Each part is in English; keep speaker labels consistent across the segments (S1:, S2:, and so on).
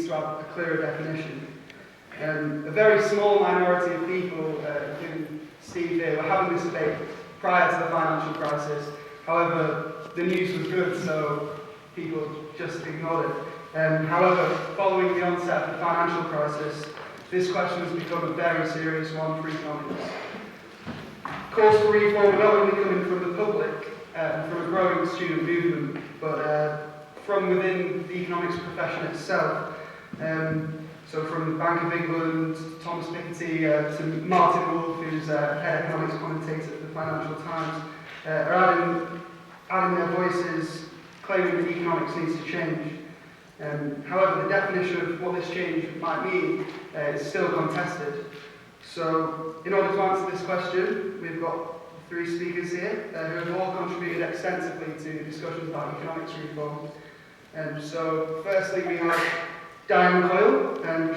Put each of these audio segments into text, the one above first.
S1: to have a clearer definition. A very small minority of people, including Steve here, were having this debate prior to the financial crisis. However, the news was good, so people just ignored it. However, following the onset of the financial crisis, this question has become a very serious one for economics. Calls for reform are not only coming from the public and from a growing student movement, but from within the economics profession itself. So from the Bank of England, Thomas Piketty, to Martin Wolf, who's head economics commentator at the Financial Times, are adding their voices, claiming that economics needs to change. However, the definition of what this change might mean is still contested. So, in order to answer this question, we've got three speakers here who have all contributed extensively to discussions about economics reform. So, firstly, we have Diane Coyle.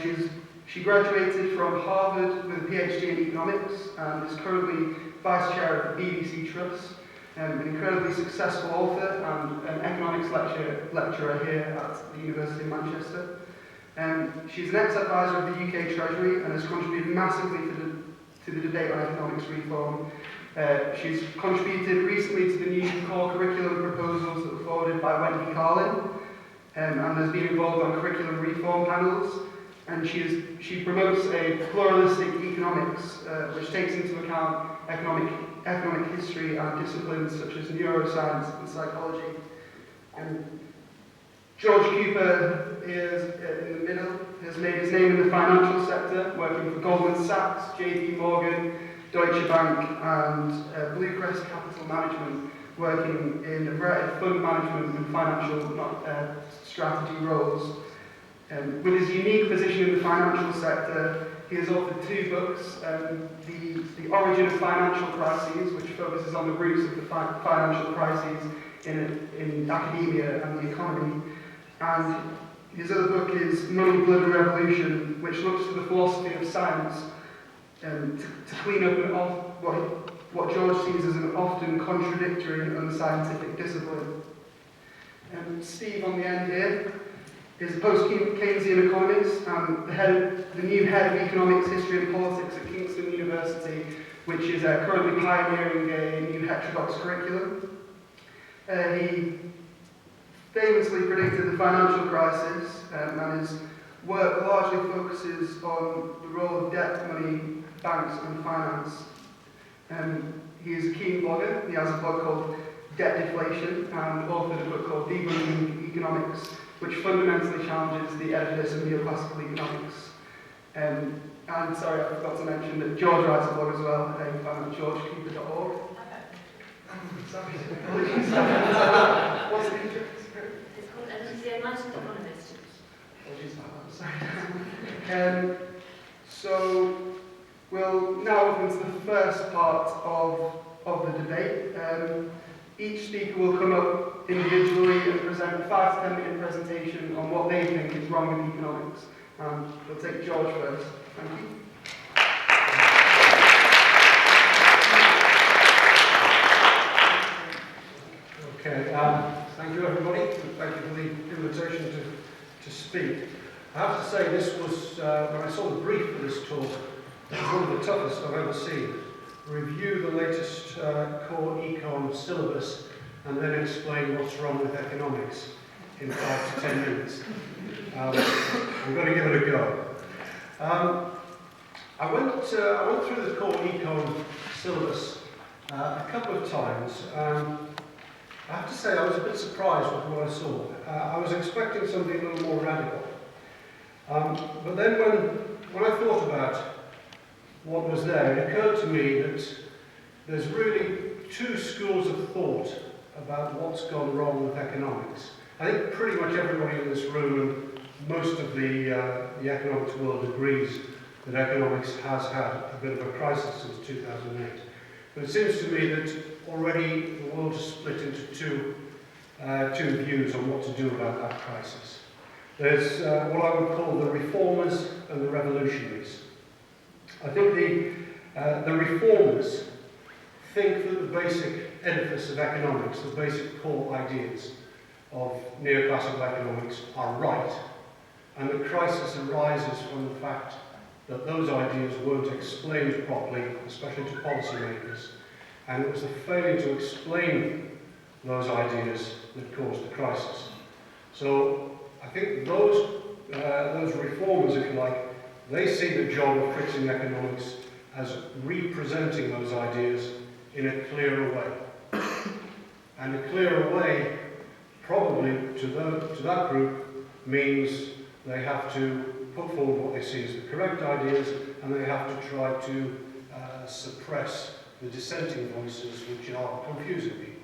S1: She graduated from Harvard with a PhD in economics and is currently vice chair of the BBC Trust. An incredibly successful author and an economics lecturer here at the University of Manchester. She's an ex-advisor of the UK Treasury and has contributed massively to the debate on economics reform. She's contributed recently to the new core curriculum proposals that were forwarded by Wendy Carlin, and has been involved on curriculum reform panels. And she promotes a pluralistic economics, which takes into account economic history and disciplines such as neuroscience and psychology. George Cooper is in the middle, has made his name in the financial sector, working for Goldman Sachs, JP Morgan, Deutsche Bank, and Blue Crest Capital Management, working in a variety of fund management and financial strategy roles. With his unique position in the financial sector, he has authored two books, The Origin of Financial Crises, which focuses on the roots of the financial crises in academia and the economy. And his other book is Money, Blood and Revolution, which looks to the philosophy of science to clean up what George sees as an often contradictory and unscientific discipline. Steve on the end here is a post-Keynesian economist and the new head of economics, history and politics at Kingston University, which is currently pioneering a new heterodox curriculum. He famously predicted the financial crisis, and his work largely focuses on the role of debt, money, banks and finance. He is a keen blogger. He has a blog called Debt Deflation and authored a book called Diagnosing Economics, which fundamentally challenges the edifice of neoclassical economics. And sorry, I forgot to mention that George writes a blog as well. You can find it at georgecooper.org. Sorry, apologies. What's the intro?
S2: It's called The Enlightened Economist.
S1: Apologies for that, sorry. So we'll now open to the first part of the debate. Each speaker will come up individually and present a 5 to 10 minute presentation on what they think is wrong with economics. We'll take George first. Thank you.
S3: Okay, thank you everybody, and thank you for the invitation to speak. I have to say this was, when I saw the brief for this talk, it was one of the toughest I've ever seen. Review the latest core econ syllabus and then explain what's wrong with economics in 5 to 10 minutes. I'm going to give it a go. I went through the core econ syllabus a couple of times. I have to say I was a bit surprised with what I saw. I was expecting something a little more radical. But then when I thought about what was there, it occurred to me that there's really two schools of thought about what's gone wrong with economics. I think pretty much everybody in this room and most of the economics world agrees that economics has had a bit of a crisis since 2008. But it seems to me that already the world is split into two views on what to do about that crisis. There's what I would call the reformers and the revolutionaries. I think the reformers think that the basic edifice of economics, the basic core ideas of neoclassical economics are right, and the crisis arises from the fact that those ideas weren't explained properly, especially to policymakers, and it was the failure to explain those ideas that caused the crisis. So I think those reformers, if you like, they see the job of fixing economics as representing those ideas in a clearer way. And a clearer way, probably to that group, means they have to put forward what they see as the correct ideas, and they have to try to suppress the dissenting voices which are confusing people.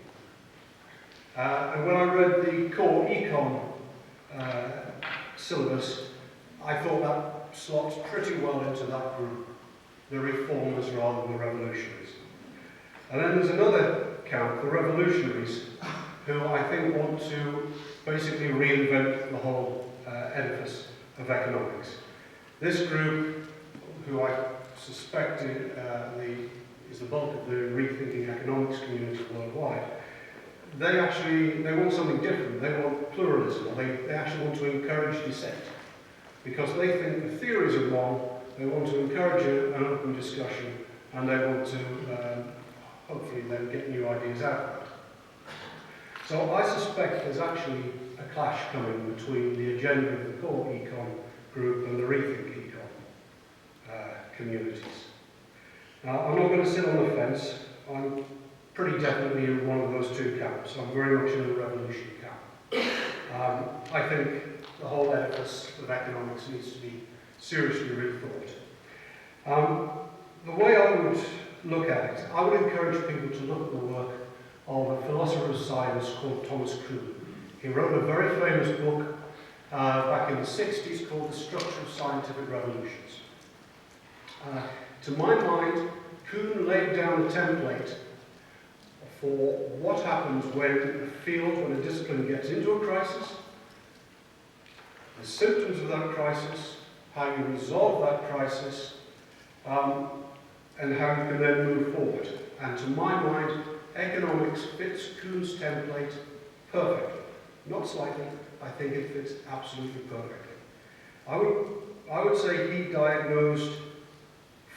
S3: And when I read the core econ syllabus, I thought that slots pretty well into that group, the reformers rather than the revolutionaries. And then there's another camp, the revolutionaries, who I think want to basically reinvent the whole edifice of economics. This group, who I suspect is the bulk of the rethinking economics community worldwide, they want something different. They want pluralism. They actually want to encourage dissent. Because they think the theories are wrong, they want to encourage an open discussion, and they want to hopefully then get new ideas out of it. So I suspect there's actually a clash coming between the agenda of the core econ group and the rethink econ communities. Now, I'm not going to sit on the fence. I'm pretty definitely in one of those two camps. I'm very much in the revolution camp. I think the whole edifice of economics needs to be seriously rethought. The way I would look at it, I would encourage people to look at the work of a philosopher of science called Thomas Kuhn. He wrote a very famous book back in the 60s called The Structure of Scientific Revolutions. To my mind, Kuhn laid down a template for what happens when a field, when a discipline gets into a crisis, the symptoms of that crisis, how you resolve that crisis, and how you can then move forward. And to my mind, economics fits Kuhn's template perfectly. Not slightly, I think it fits absolutely perfectly. I would say he diagnosed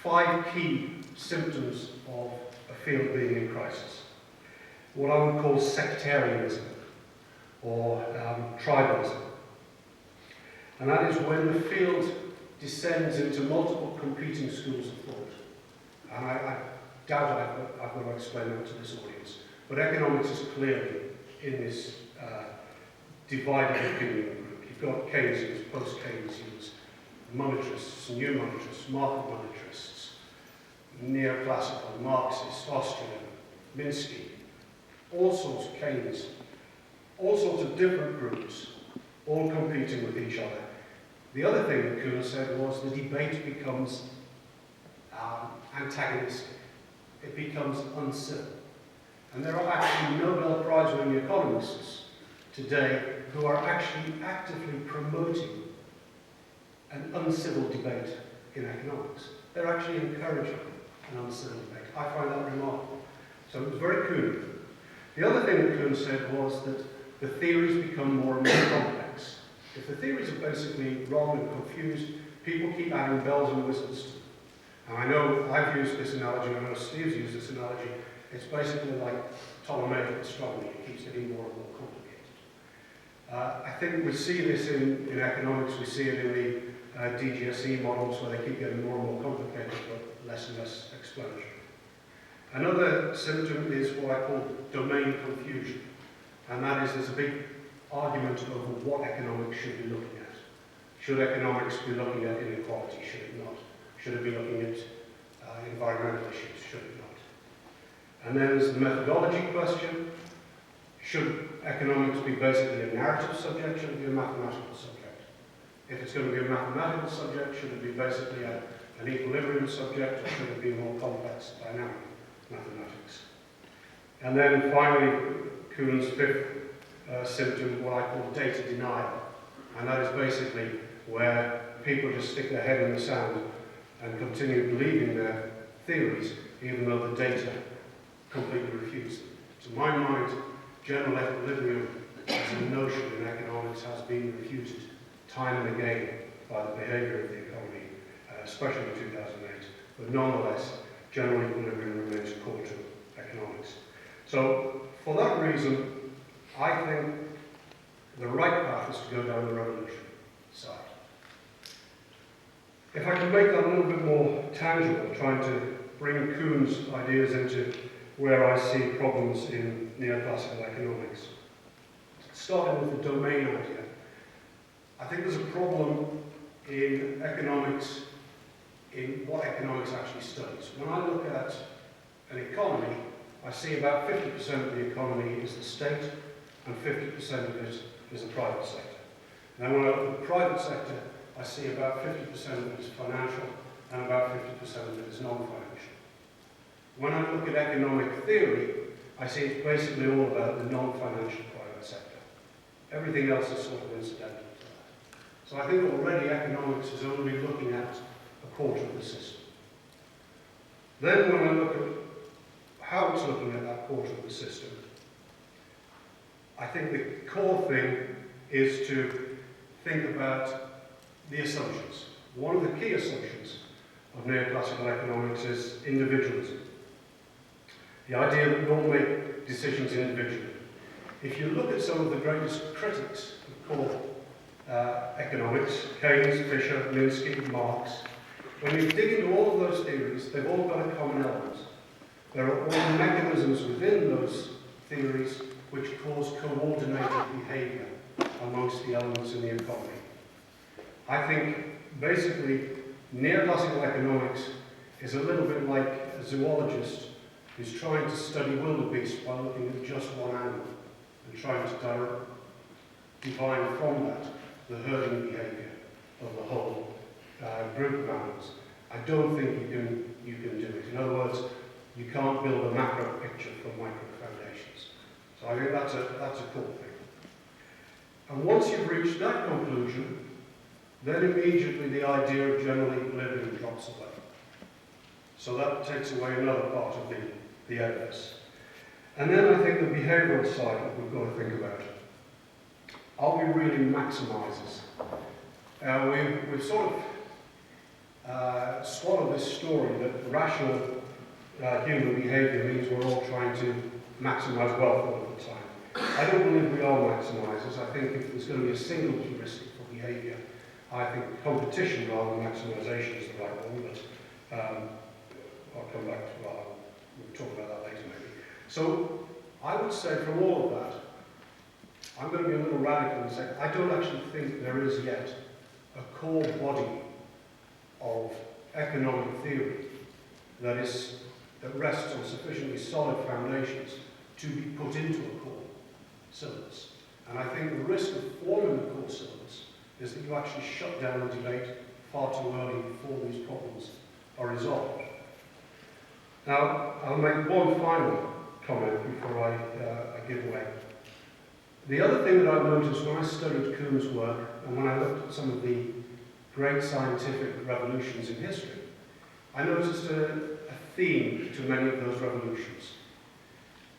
S3: 5 key symptoms of a field being in crisis. What I would call sectarianism, or tribalism. And that is when the field descends into multiple competing schools of thought. And I doubt I've got to explain that to this audience. But economics is clearly in this divided opinion group. You've got Keynesians, post-Keynesians, monetarists, new monetarists, market monetarists, neoclassical, Marxist, Austrian, Minsky, all sorts of Keynes, all sorts of different groups, all competing with each other. The other thing that Kuhn said was the debate becomes antagonistic. It becomes uncivil. And there are actually Nobel Prize-winning economists today who are actually actively promoting an uncivil debate in economics. They're actually encouraging an uncivil debate. I find that remarkable. So it was very Kuhn. The other thing that Kuhn said was that the theories become more and more complex. If the theories are basically wrong and confused, people keep adding bells and whistles to them. And I know I've used this analogy, I know Steve's used this analogy. It's basically like Ptolemaic astronomy. It keeps getting more and more complicated. I think we see this in economics. We see it in the DGSE models where they keep getting more and more complicated, but less and less explanatory. Another symptom is what I call domain confusion. And that is there's a big argument over what economics should be looking at. Should economics be looking at inequality? Should it not? Should it be looking at environmental issues? Should it not? And then there's the methodology question. Should economics be basically a narrative subject? Should it be a mathematical subject? If it's going to be a mathematical subject, should it be basically an equilibrium subject, or should it be more complex, dynamic mathematics? And then finally, Kuhn's 5th symptom, what I call data denial. And that is basically where people just stick their head in the sand and continue believing their theories, even though the data completely refutes them. To my mind, general equilibrium as a notion in economics has been refuted time and again by the behaviour of the economy, especially in 2008, but nonetheless, general equilibrium remains core to economics. So, for that reason, I think the right path is to go down the revolution side. If I can make that a little bit more tangible, trying to bring Kuhn's ideas into where I see problems in neoclassical economics, starting with the domain idea, I think there's a problem in economics, in what economics actually studies. When I look at an economy, I see about 50% of the economy is the state, and 50% of it is the private sector. And then when I look at the private sector, I see about 50% of it is financial, and about 50% of it is non-financial. When I look at economic theory, I see it's basically all about the non-financial private sector. Everything else is sort of incidental to that. So I think already economics is only looking at a quarter of the system. Then when I look at how it's looking at that quarter of the system, I think the core thing is to think about the assumptions. One of the key assumptions of neoclassical economics is individualism. The idea that we all make decisions individually. If you look at some of the greatest critics of core economics, Keynes, Fisher, Minsky, Marx, when you dig into all of those theories, they've all got a common element. There are all mechanisms within those theories which cause coordinated behaviour amongst the elements in the economy. I think, basically, neoclassical economics is a little bit like a zoologist who's trying to study wildebeest by looking at just one animal and trying to divine from that the herding behaviour of the whole group of animals. I don't think you can do it. In other words, you can't build a macro picture from micro foundations. So I think that's a cool thing. And once you've reached that conclusion, then immediately the idea of general equilibrium drops away. So that takes away another part of the edifice. And then I think the behavioural side that we've got to think about. Are we really maximisers? We've sort of swallowed this story that rational human behaviour means we're all trying to maximise wealth all the time. I don't believe we are maximisers. I think if there's going to be a single heuristic for behaviour, I think competition rather than maximisation is the right one, but I'll come back to that. We'll talk about that later maybe. So I would say from all of that, I'm going to be a little radical and say I don't actually think there is yet a core body of economic theory that rests on sufficiently solid foundations to be put into a core syllabus. And I think the risk of forming a core syllabus is that you actually shut down the debate far too early before these problems are resolved. Now, I'll make one final comment before I give way. The other thing that I've noticed when I studied Kuhn's work and when I looked at some of the great scientific revolutions in history, I noticed a theme to many of those revolutions.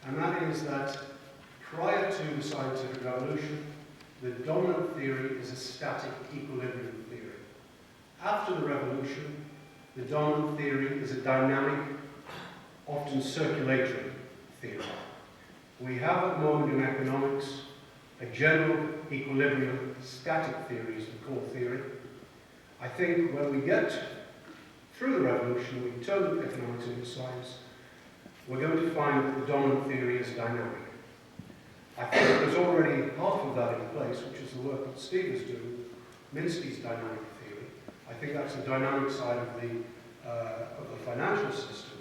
S3: And that is that prior to the scientific revolution, the dominant theory is a static equilibrium theory. After the revolution, the dominant theory is a dynamic, often circulatory theory. We have at the moment in economics a general equilibrium static theory is the core theory. I think when we get through the revolution, we turn economics into science, we're going to find that the dominant theory is dynamic. I think there's already half of that in place, which is the work that Steve is doing, Minsky's dynamic theory. I think that's the dynamic side of the financial system.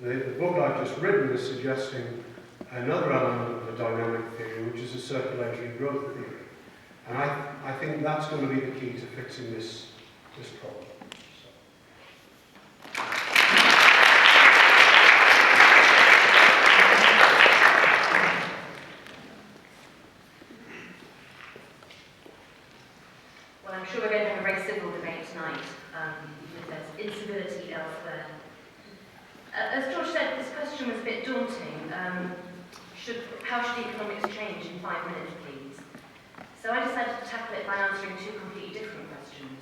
S3: The book I've just written is suggesting another element of the dynamic theory, which is a circulatory growth theory. And I think that's going to be the key to fixing this problem.
S2: Well, I'm sure we're going to have a very civil debate tonight, because there's incivility elsewhere. As George said, this question was a bit daunting. How should economics change in 5 minutes, please? So I decided to tackle it by answering two completely different questions.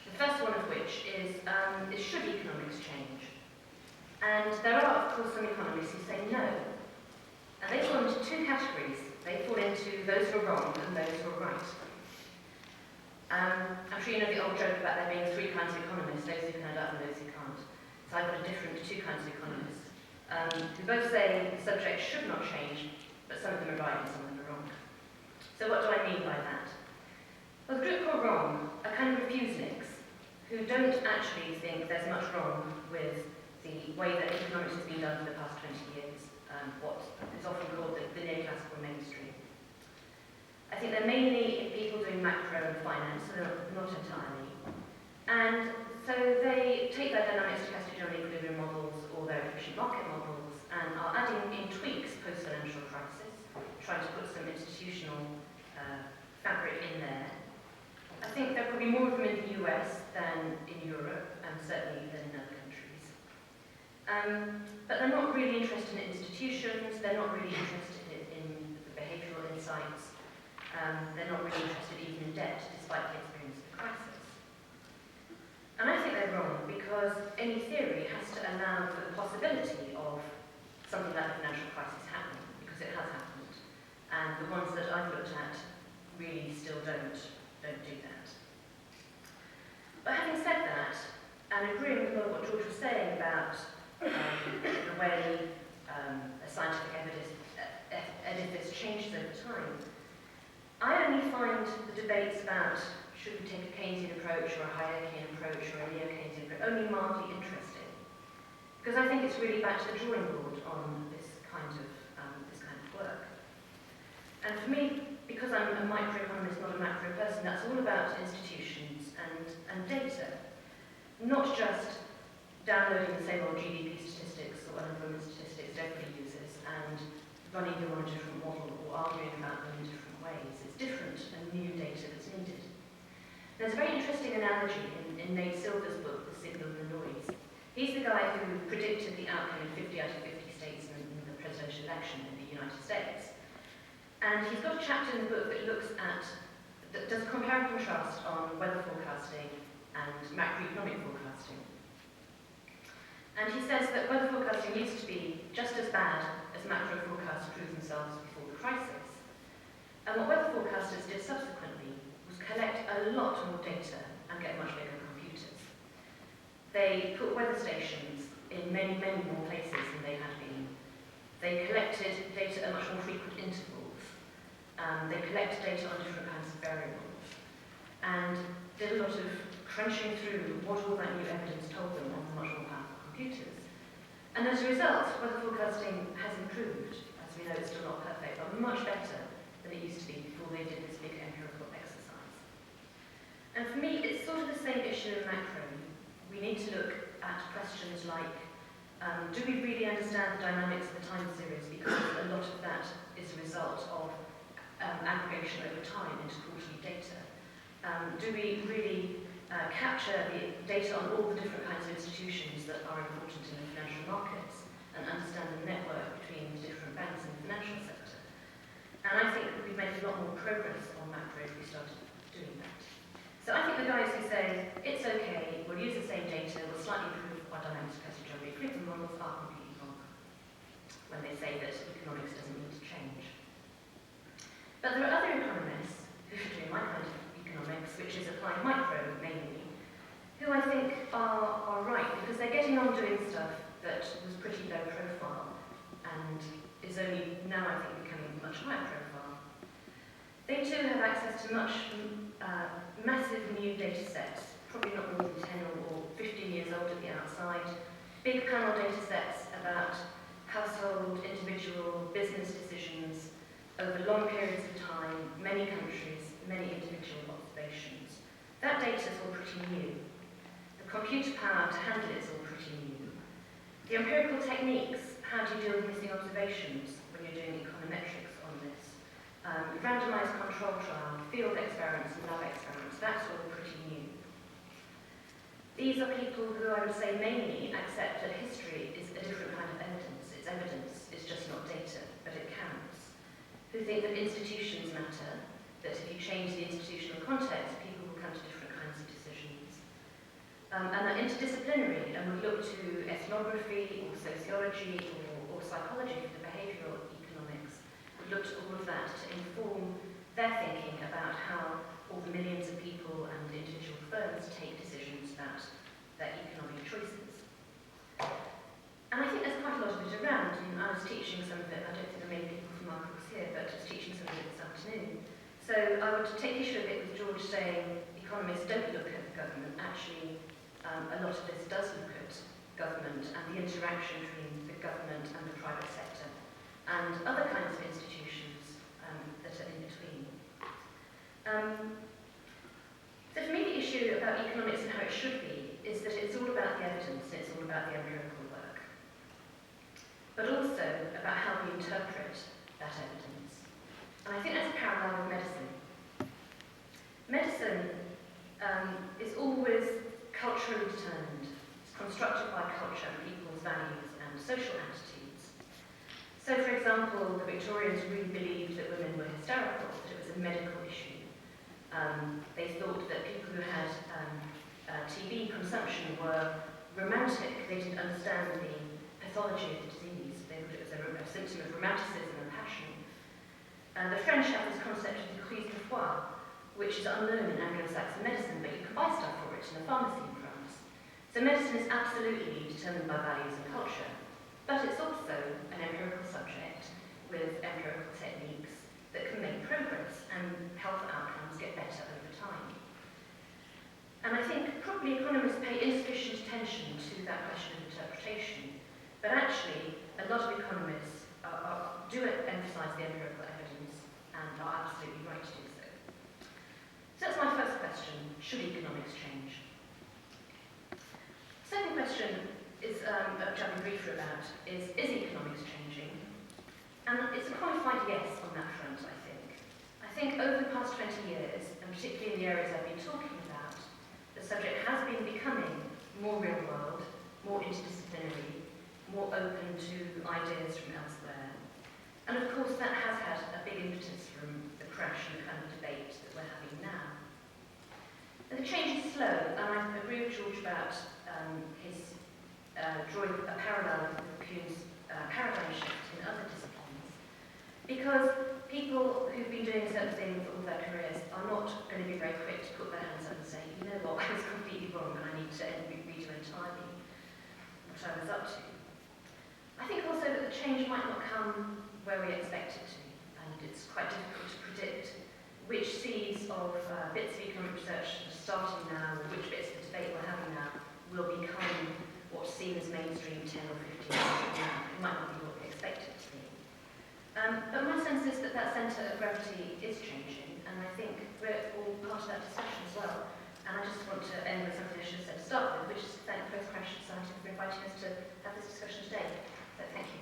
S2: The first one of which is should economics change? And there are, of course, some economists who say no. And they fall into two categories. They fall into those who are wrong and those who are right. I'm sure you know the old joke about there being three kinds of economists, those who can add up and those who can't. So I've got a different two kinds of economists, who both say the subject should not change, but some of them are right and some of them are wrong. So what do I mean by that? Well, the group who are wrong are kind of refuseniks, who don't actually think there's much wrong with the way that economics has been done for the past 20 years, what is often called the neoclassical mainstream. I think they're mainly people doing macro and finance, so they're not entirely. And so they take their dynamic stochastic general equilibrium models or their efficient market models and are adding in tweaks post-financial crisis, trying to put some institutional fabric in there. I think there could be more of them in the US than in Europe, and certainly than in other countries. But they're not really interested in institutions, they're not really interested in the behavioural insights, they're not really interested even in debt, despite the experience of the crisis. And I think they're wrong, because any theory has to allow for the possibility of something like the financial crisis happening, because it has happened. And the ones that I've looked at really still don't do that. But having said that, and agreeing with what George was saying about the way a scientific edifice changes over time, I only find the debates about should we take a Keynesian approach or a Hayekian approach or a neo-Keynesian approach only mildly interesting, because I think it's really back to the drawing board on this kind of work. And for me, because I'm a microeconomist, not a macro person, that's all about institutions and data, not just downloading the same old GDP statistics or unemployment statistics that everybody uses and running them on a different model or arguing about them in different ways. It's different and new data that's needed. There's a very interesting analogy in Nate Silver's book, The Signal and the Noise. He's the guy who predicted the outcome in 50 out of 50 states in the presidential election in the United States. And he's got a chapter in the book that looks at, that does compare and contrast on weather forecasting and macroeconomic forecasting. And he says that weather forecasting used to be just as bad as macro forecasts proved themselves before the crisis. And what weather forecasters did subsequently was collect a lot more data and get much bigger computers. They put weather stations in many, many more places than they had been. They collected data at much more frequent intervals. They collected data on different kinds of variables. And did a lot of crunching through what all that new evidence told them on the much more powerful computers. And as a result, weather forecasting has improved. As we know, it's still not perfect, but much better than it used to be before they did this big empirical exercise. And for me, it's sort of the same issue in macro. We need to look at questions like, do we really understand the dynamics of the time series? Because a lot of that is a result of aggregation over time into quarterly data. Do we really capture the data on all the different kinds of institutions that are important in the financial markets and understand the network between the different banks in the financial sector? And I think we've made a lot more progress on macro if we started doing that. So I think the guys who say, it's okay, we'll use the same data, we'll slightly improve our dynamic stochastic general equilibrium models, are completely wrong when they say that economics doesn't need to change. But there are other economists who are doing my kind of economics, which is applying micro mainly, who I think are right, because they're getting on doing stuff that was pretty low profile and is only now, I think, becoming much higher profile. They too have access to massive new data sets, probably not more than 10 or 15 years old at the outside, big panel data sets about household, individual, business decisions over long periods of time, many countries, many individual observations. That data is all pretty new. The computer power to handle it is all pretty new. The empirical techniques, how do you deal with missing observations when you're doing econometrics on this? Randomized control trial, field experiments and lab experiments, that's all pretty new. These are people who I would say mainly accept that history is a different kind of evidence. It's evidence, it's just not data, but it counts. Who think that institutions matter, that if you change the institutional context, people will come to different kinds of decisions. And are interdisciplinary and would look to ethnography or sociology or psychology for the behavioural economics, would look to all of that to inform their thinking about how all the millions of people and individual firms take decisions about their economic choices. And I think there's quite a lot of it around, and I was teaching some of it, I don't think there are many people from our course here, but I was teaching some of it this afternoon. So I would take issue a bit with George saying economists don't look at government. Actually, a lot of this does look at government and the interaction between the government and the private sector and other kinds of institutions that are in between. So for me, the issue about economics and how it should be is that it's all about the evidence and it's all about the empirical work, but also about how we interpret that evidence. And I think that's a parallel with medicine. Medicine is always culturally determined. It's constructed by culture and people's values and social attitudes. So, for example, the Victorians really believed that women were hysterical, that it was a medical issue. They thought that people who had TB consumption were romantic. They didn't understand the pathology of the disease. They thought it was a symptom of romanticism and passion. The French have this concept of the crise de foi, which is unknown in Anglo-Saxon medicine, but you can buy stuff for it in a pharmacy in France. So medicine is absolutely determined by values and culture, but it's also an empirical subject with empirical techniques that can make progress and health outcomes get better over time. And I think probably economists pay insufficient attention to that question of interpretation, but actually a lot of economists do emphasise the empirical evidence and are absolutely right to do so. So that's my first question: should economics change? Second question is, which I'll be briefer about, is economics changing? And it's a qualified yes on that front, I think. I think over the past 20 years, and particularly in the areas I've been talking about, the subject has been becoming more real world, more interdisciplinary, more open to ideas from elsewhere. And of course that has had a big impetus from the crash and the kind of debate that we're having now. And the change is slow, and I agree with George about his drawing a parallel with Kuhn's paradigm shift in other disciplines. Because people who've been doing certain things all their careers are not going to be very quick to put their hands up and say, you know what, I was completely wrong and I need to redo entirely what I was up to. I think also that the change might not come where we expect it to, and it's quite difficult to predict which seeds of bits of economic research that are starting now, or which bits of the debate we're having now, will become what's seen as mainstream 10 or 15 years from now. It might not be what we expect it to be. But my sense is that that centre of gravity is changing, and I think we're all part of that discussion as well. And I just want to end with something I should have said to start with, which is to thank Post Crash Society for inviting us to have this discussion today. So thank you.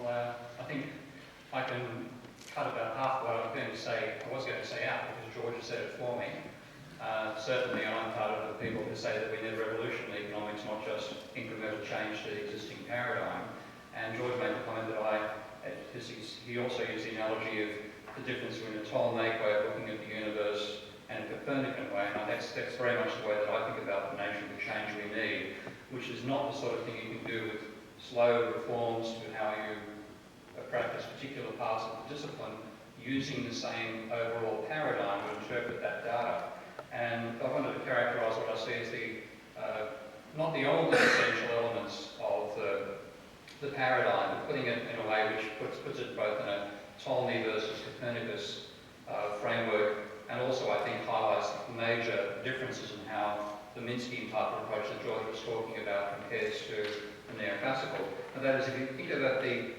S4: Well, I think I can cut about half what I was going to say out, because George has said it for me. Certainly I'm part of the people who say that we need revolutionary economics, not just incremental change to the existing paradigm. And George made the comment that he also used the analogy of the difference between a Ptolemaic way of looking at the universe and a Copernican way, and that's very much the way that I think about the nature of the change we need, which is not the sort of thing you can do with slow reforms to how you practice particular parts of the discipline, using the same overall paradigm to interpret that data. And I wanted to characterise what I see as not the only essential elements of the paradigm, but putting it in a way which puts it both in a Ptolemy versus Copernicus framework, and also I think highlights the major differences in how the Minsky type of approach that George was talking about compares to the neoclassical. And that is, if you think about the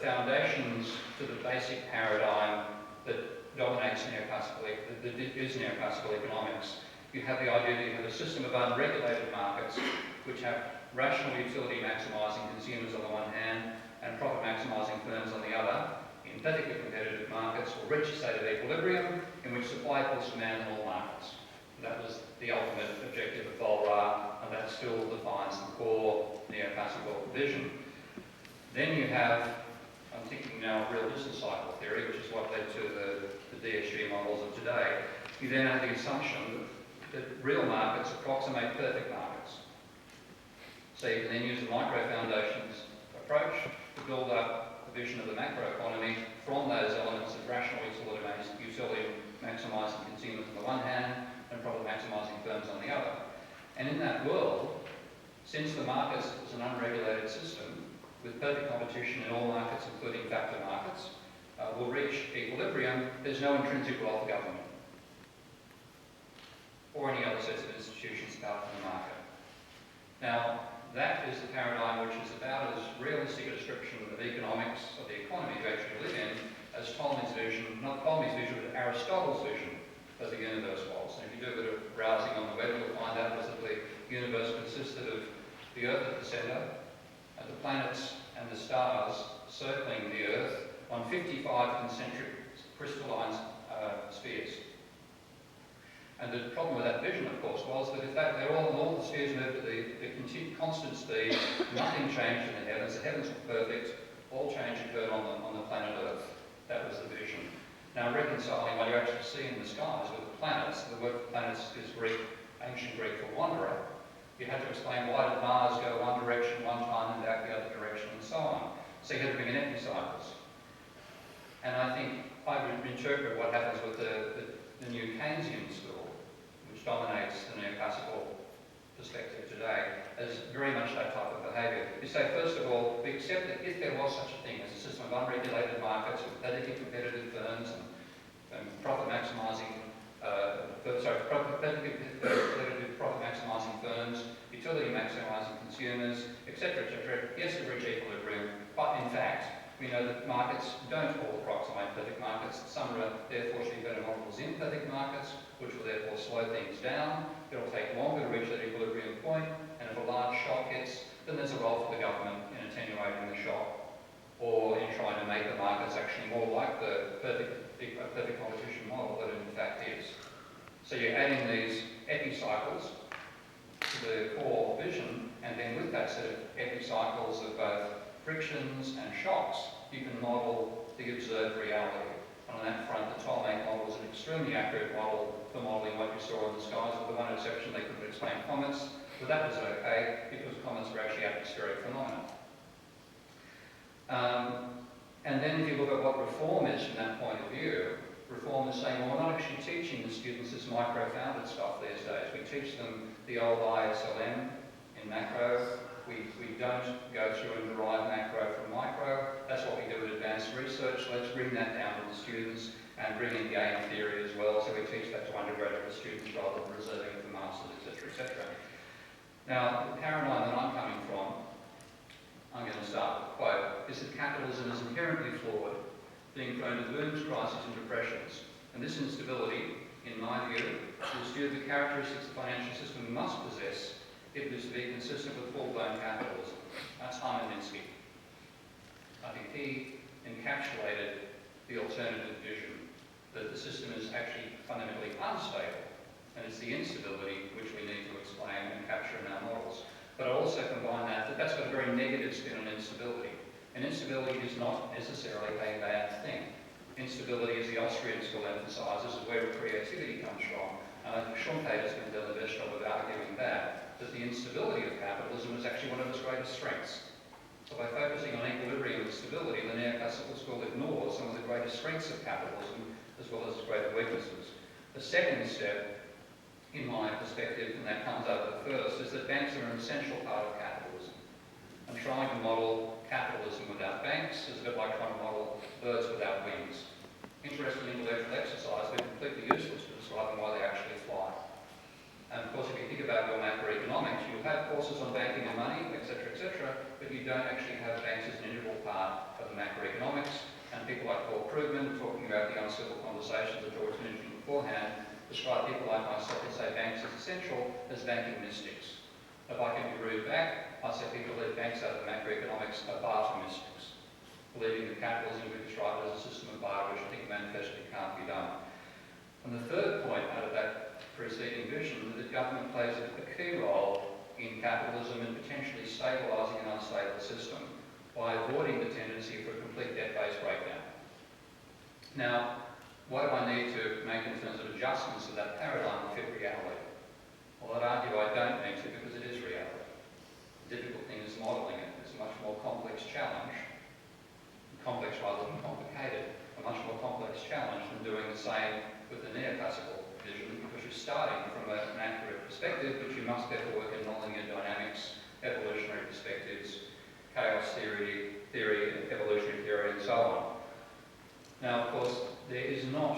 S4: foundations to the basic paradigm that dominates neoclassical economics, you have the idea that you have a system of unregulated markets which have rational utility maximising consumers on the one hand and profit maximising firms on the other, in perfectly competitive markets, or reach a state of equilibrium in which supply equals demand in all markets. That was the ultimate objective of Volra, and that still defines the core neoclassical vision. Then you have, I'm thinking now of real business cycle theory, which is what led to the DSG models of today. You then have the assumption that real markets approximate perfect markets. So you can then use the micro-foundations approach to build up a vision of the macroeconomy from those elements of rational utility maximising consumers on the one hand and profit maximising firms on the other. And in that world, since the market is an unregulated system with perfect competition in all markets, including factor markets, will reach equilibrium, there's no intrinsic role for government or any other sets of institutions apart from the market. Now, that is the paradigm which is about as realistic a description of economics, of the economy you actually live in, as Ptolemy's vision, not Ptolemy's vision, but Aristotle's vision of the universe was. And if you do a bit of browsing on the web, you'll find out that the universe consisted of the Earth at the centre, and the planets and the stars circling the Earth on 55 concentric crystalline spheres. And the problem with that vision, of course, was that if all the spheres moved at the constant speed, nothing changed in the heavens were perfect, all change occurred on the planet Earth. That was the vision. Now, reconciling what you actually see in the skies with the planets, the word for planets is Greek, ancient Greek for wanderer. You had to explain why did Mars go one direction one time and back the other direction and so on. So you had to bring in epicycles. And I think I would interpret what happens with the new Keynesian school, which dominates the neoclassical perspective today, as very much that type of behaviour. You say, first of all, we accept that if there was such a thing as a system of unregulated markets with pathetically competitive firms and profit maximising, pathetically competitive profit maximising firms, utility maximising consumers, etc., etc., yes, to reach equilibrium, but in fact, we know that markets don't all approximate perfect markets. Some are therefore should be better models in perfect markets, which will therefore slow things down. It'll take longer to reach that equilibrium point, and if a large shock hits, then there's a role for the government in attenuating the shock, or in trying to make the markets actually more like the perfect competition model that it in fact is. So you're adding these epicycles to the core vision, and then with that set of epicycles of both frictions and shocks, you can model the observed reality. And on that front, the Ptolemaic model is an extremely accurate model for modelling what you saw in the skies, with the one exception they couldn't explain comets, but that was okay because comets were actually atmospheric phenomena. And then if you look at what reform is from that point of view, reform is saying, well, we're not actually teaching the students this micro-founded stuff these days. We teach them the old ISLM in macro. We don't go through and derive macro from micro. That's what we do in advanced research. Let's bring that down to the students and bring in game theory as well. So we teach that to undergraduate students rather than reserving it for masters, etc., etc. Now, the paradigm that I'm coming from, I'm going to start with a quote, is that capitalism is inherently flawed, being prone to booms, crises and depressions. And this instability, in my view, is due to the characteristics the financial system must possess if it is to be consistent with full-blown capitalism. That's Hyman Minsky. I think he encapsulated the alternative vision, that the system is actually fundamentally unstable, and it's the instability which we need to explain and capture in our models. But I also combine that's got a very negative spin on instability. And instability is not necessarily a bad thing. Instability, as the Austrian school emphasises, is where creativity comes from. And I think Schumpeter's been doing the best job of arguing that the instability of capitalism is actually one of its greatest strengths. So by focusing on equilibrium and stability, the neoclassical school ignores some of the greatest strengths of capitalism as well as its greater weaknesses. The second step, in my perspective, and that comes over the first, is that banks are an essential part of capitalism. And trying to model capitalism without banks is a bit like trying to model birds without wings. Interesting intellectual exercise, but completely useless to describing why they actually fly. And of course, if you think about your macroeconomics, you'll have courses on banking and money, etc., but you don't actually have banks as an integral part of the macroeconomics. And people like Paul Krugman, talking about the uncivil conversations that George mentioned beforehand, describe people like myself who say banks as essential as banking mystics. If I can be rude back, I say people leave banks out of the macroeconomics are barter mystics, believing that capitalism we describe as a system of barter, which I think manifestly can't be done. And the third point out of that preceding vision government plays a key role in capitalism and potentially stabilising an unstable system by avoiding the tendency for a complete debt-based breakdown. Now, what do I need to make in terms of adjustments to that paradigm to fit reality? Well, I'd argue I don't need to because it is reality. The difficult thing is modelling it. It's a much more complex challenge, complex rather than complicated, a much more complex challenge than doing the same with the neoclassical vision, because you're starting from an accurate perspective, but you must therefore work in nonlinear dynamics, evolutionary perspectives, chaos theory, evolutionary theory, and so on. Now, of course, there is not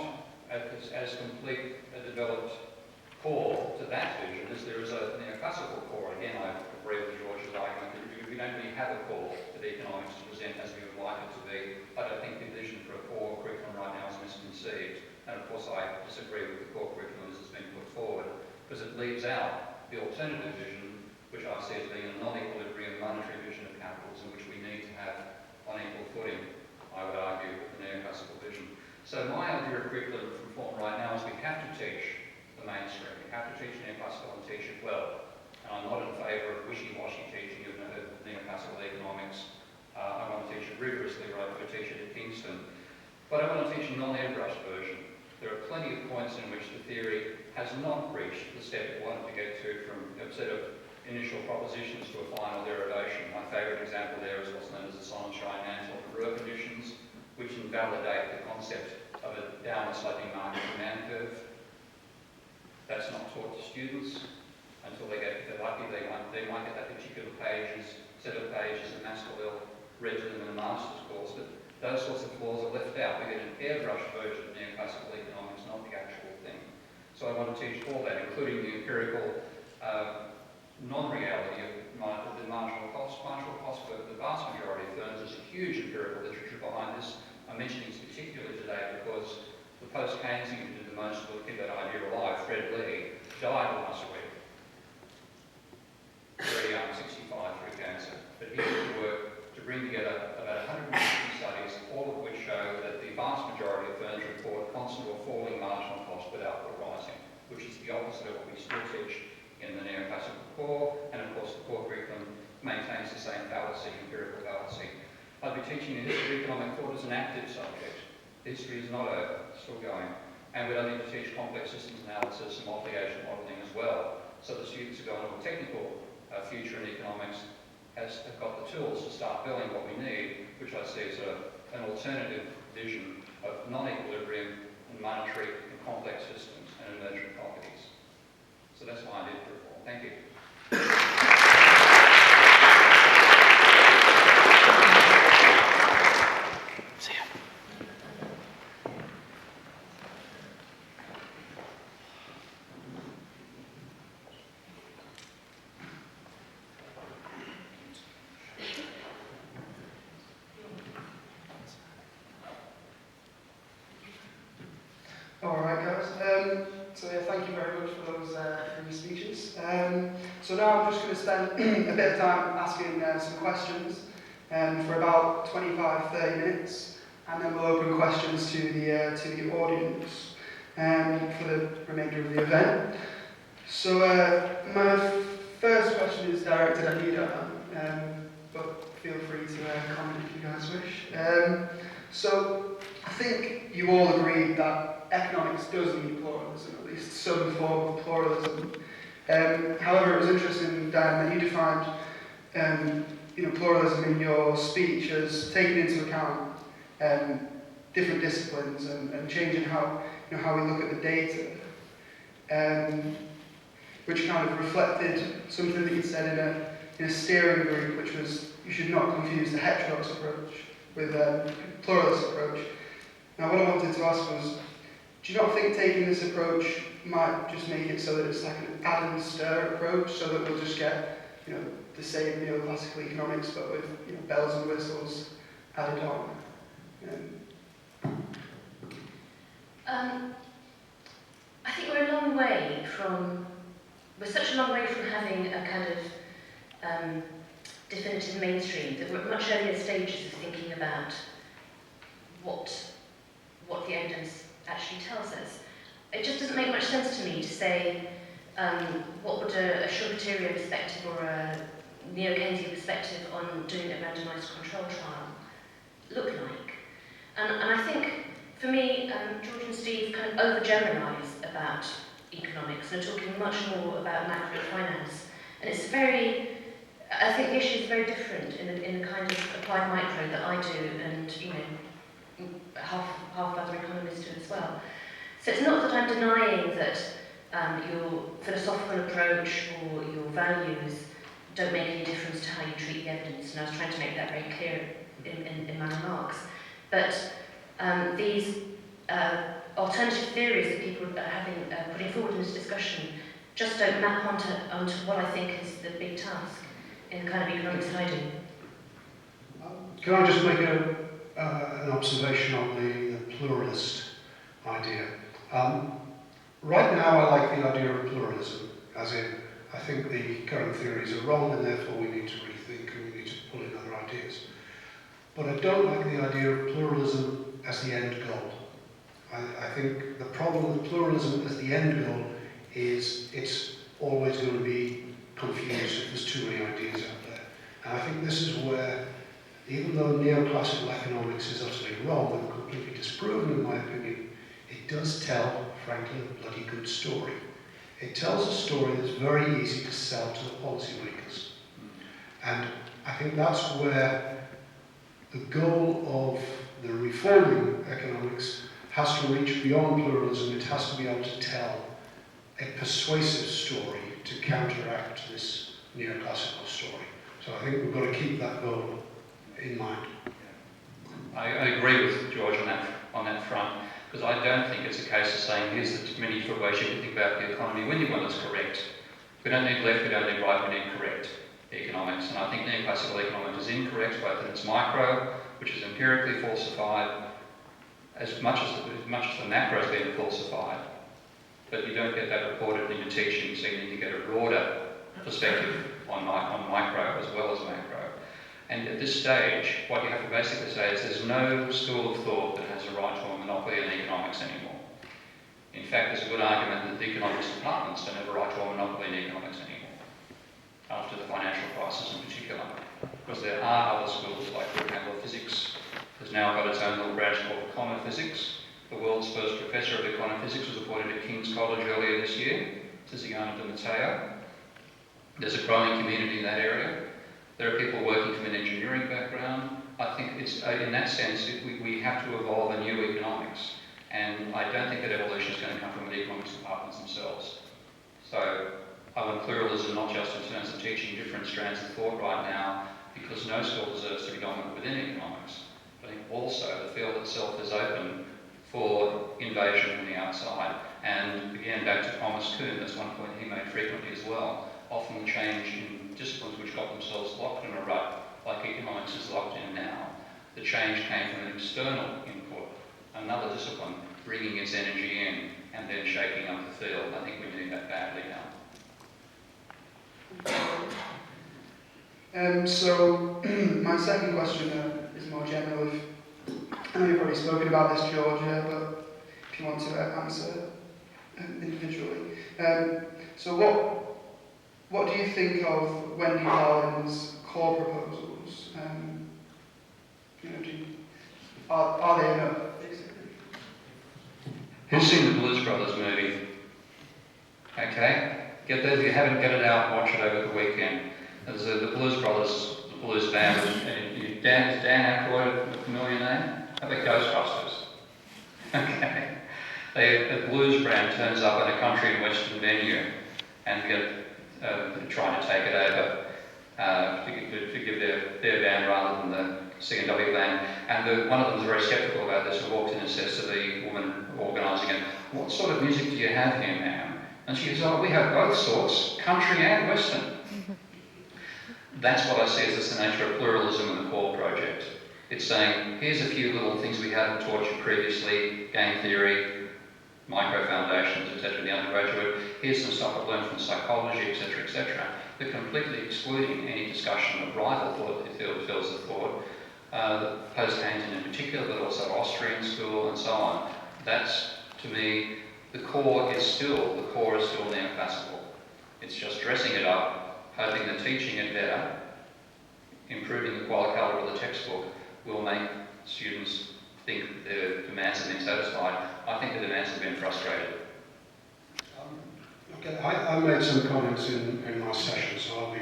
S4: as complete a developed core to that vision as there is a neoclassical core. Again, I agree with George's argument that we don't really have a core for the economics to present as we would like it to be. I don't think the vision for a core curriculum right now is misconceived. And of course, I disagree with the core curriculum as it's been put forward, because it leaves out the alternative vision, which I see as being a non-equilibrium monetary vision of capitalism, which we need to have on equal footing, I would argue, with the neoclassical vision. So my idea of curriculum reform right now is we have to teach the mainstream. We have to teach neoclassical and teach it well. And I'm not in favour of wishy-washy teaching of neoclassical economics. I want to teach it rigorously, right? I teach it at Kingston. But I want to teach a non-airbrushed version. There are plenty of points in which the theory has not reached the step it wanted to get to, from a set of initial propositions to a final derivation. My favourite example there is what's known as the Sonnenschein-Mantel-Brewer conditions, which invalidate the concept of a downward sloping market demand curve. That's not taught to students until if they're lucky, they might get that particular set of pages that Maxwell read to them in a master's course, but those sorts of flaws are left out. We get an airbrushed version of neoclassical economics, not the actual thing. So I want to teach all that, including the empirical non-reality of the marginal cost. Marginal cost for the vast majority of firms. There's a huge empirical literature behind this. I'm mentioning this particularly today because the post-Keynesian who did the most to keep that idea alive, Fred Lee, died last week. Very young, 65 through cancer. But he did the work to bring together about 150 studies, all of which show that the vast majority of firms report constant or falling marginal cost with output rising, which is the opposite of what we still teach in the neoclassical core, and of course the core curriculum maintains the same fallacy, empirical fallacy. I'd be teaching the history of economic thought as an active subject. History is not over, it's still going. And we'd only need to teach complex systems analysis and multi-agent modelling as well, so the students who go into a technical future in economics have got the tools to start building what we need, which I see as an alternative vision of non-equilibrium and monetary and complex systems and emergent properties. So that's my idea for reform. Thank you.
S1: Alright guys, so yeah, thank you very much for those three speeches. So now I'm just going to spend a bit of time asking some questions for about 25-30 minutes, and then we'll open questions to the audience for the remainder of the event. So my first question is directed at you, Diane, but feel free to comment if you guys wish. So I think you all agree that economics does need pluralism, at least some form of pluralism. However, it was interesting, Dan, that you defined pluralism in your speech as taking into account different disciplines and changing how we look at the data, which kind of reflected something that you said in a steering group, which was you should not confuse the heterodox approach with a pluralist approach. Now, what I wanted to ask was, do you not think taking this approach might just make it so that it's like an add and stir approach, so that we'll just get, the same neoclassical economics, but with, bells and whistles added on?
S2: I think we're such a long way from having a kind of definitive mainstream that we're at much earlier stages of thinking about what the evidence actually tells us. It just doesn't make much sense to me to say what would a Schumpeterian perspective or a neo-Keynesian perspective on doing a randomised control trial look like? And I think, for me, George and Steve kind of overgeneralise about economics and are talking much more about macro finance. And it's very, I think the issue is very different in the kind of applied micro that I do, and half other economists do as well. So it's not that I'm denying that your philosophical approach or your values don't make any difference to how you treat the evidence, and I was trying to make that very clear in my remarks. But these alternative theories that people are putting forward in this discussion just don't map onto what I think is the big task in the kind of economics that I do.
S3: Can I just make an observation on the pluralist idea? Right now I like the idea of pluralism, as in I think the current theories are wrong and therefore we need to rethink and we need to pull in other ideas. But I don't like the idea of pluralism as the end goal. I think the problem with pluralism as the end goal is it's always going to be confused if there's too many ideas out there. And I think this is where, even though neoclassical economics is utterly wrong and completely disproven in my opinion, it does tell, frankly, a bloody good story. It tells a story that's very easy to sell to the policymakers. And I think that's where the goal of the reforming economics has to reach beyond pluralism. It has to be able to tell a persuasive story to counteract this neoclassical story. So I think we've got to keep that goal in mind.
S4: I agree with George on that front, because I don't think it's a case of saying here's the many different ways you can think about the economy when you want it's correct. We don't need left, we don't need right, we need correct economics. And I think neoclassical economics is incorrect, both in its micro, which is empirically falsified, as much as the macro has been falsified. But you don't get that reported in your teaching, so you need to get a broader perspective on micro as well as macro. And at this stage, what you have to basically say is there's no school of thought that has a right to a monopoly in economics anymore. In fact, there's a good argument that the economics departments don't have a right to a monopoly in economics anymore, after the financial crisis in particular. Because there are other schools, like for example physics, has now got its own little branch called quantum physics. The world's first professor of quantum physics was appointed at King's College earlier this year, Tiziana de Matteo. There's a growing community in that area. There are people working from an engineering background. I think it's, in that sense, we have to evolve a new economics. And I don't think that evolution is going to come from the economics departments themselves. So I want pluralism not just in terms of teaching different strands of thought right now, because no school deserves to be dominant within economics. But I think also the field itself is open for invasion from the outside. And again, back to Thomas Kuhn, that's one point he made frequently as well. Often the change in disciplines which got themselves locked in a rut, like economics is locked in now, the change came from an external input, another discipline bringing its energy in and then shaking up the field. I think we need that badly now.
S1: So my second question is more general. I know you've already spoken about this, Georgia, but if you want to answer individually. So what do you think of Wendy Darwin's core proposals? Are they enough, basically?
S4: Who's seen the Blues Brothers movie? Okay, get those. If you haven't, get it out and watch it over the weekend. There's the Blues Brothers, the blues band. And Dan Coyle, a familiar name? How about Ghostbusters? Okay. The blues band turns up in a country and western venue and trying to take it over to give their band rather than the C&W band. And one of them is very sceptical about this and walks in and says to the woman organising it, "What sort of music do you have here, ma'am?" And she says, "Oh, we have both sorts, country and western." That's what I see as the nature of pluralism in the core project. It's saying, here's a few little things we haven't taught you previously, game theory, micro foundations, etc., the undergraduate. Here's some stuff I've learned from psychology, etc., etc., but completely excluding any discussion of rival thought, fields of thought, post-Keynesian in particular, but also Austrian school and so on. That's, to me, the core is still neoclassical. It's just dressing it up, hoping that teaching it better, improving the quality of the textbook, will make students think their demands have been satisfied. I think the demands have been frustrated.
S3: Okay, I made some comments in my session, so I'll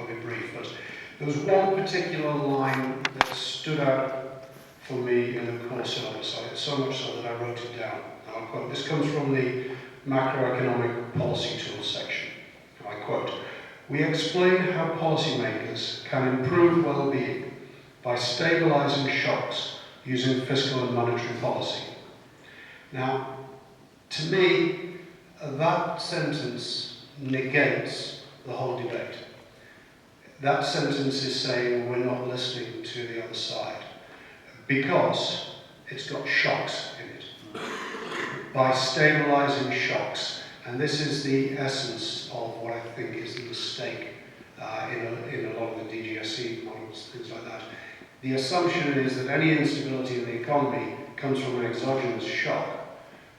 S3: be brief. But there was one particular line that stood out for me in the core syllabus, so much so that I wrote it down. Now, I'll quote. This comes from the macroeconomic policy tools section. I quote, "We explain how policymakers can improve well-being by stabilising shocks using fiscal and monetary policy." Now, to me, that sentence negates the whole debate. That sentence is saying we're not listening to the other side because it's got shocks in it. By stabilising shocks, and this is the essence of what I think is the mistake in a lot of the DGSE models, things like that. The assumption is that any instability in the economy comes from an exogenous shock,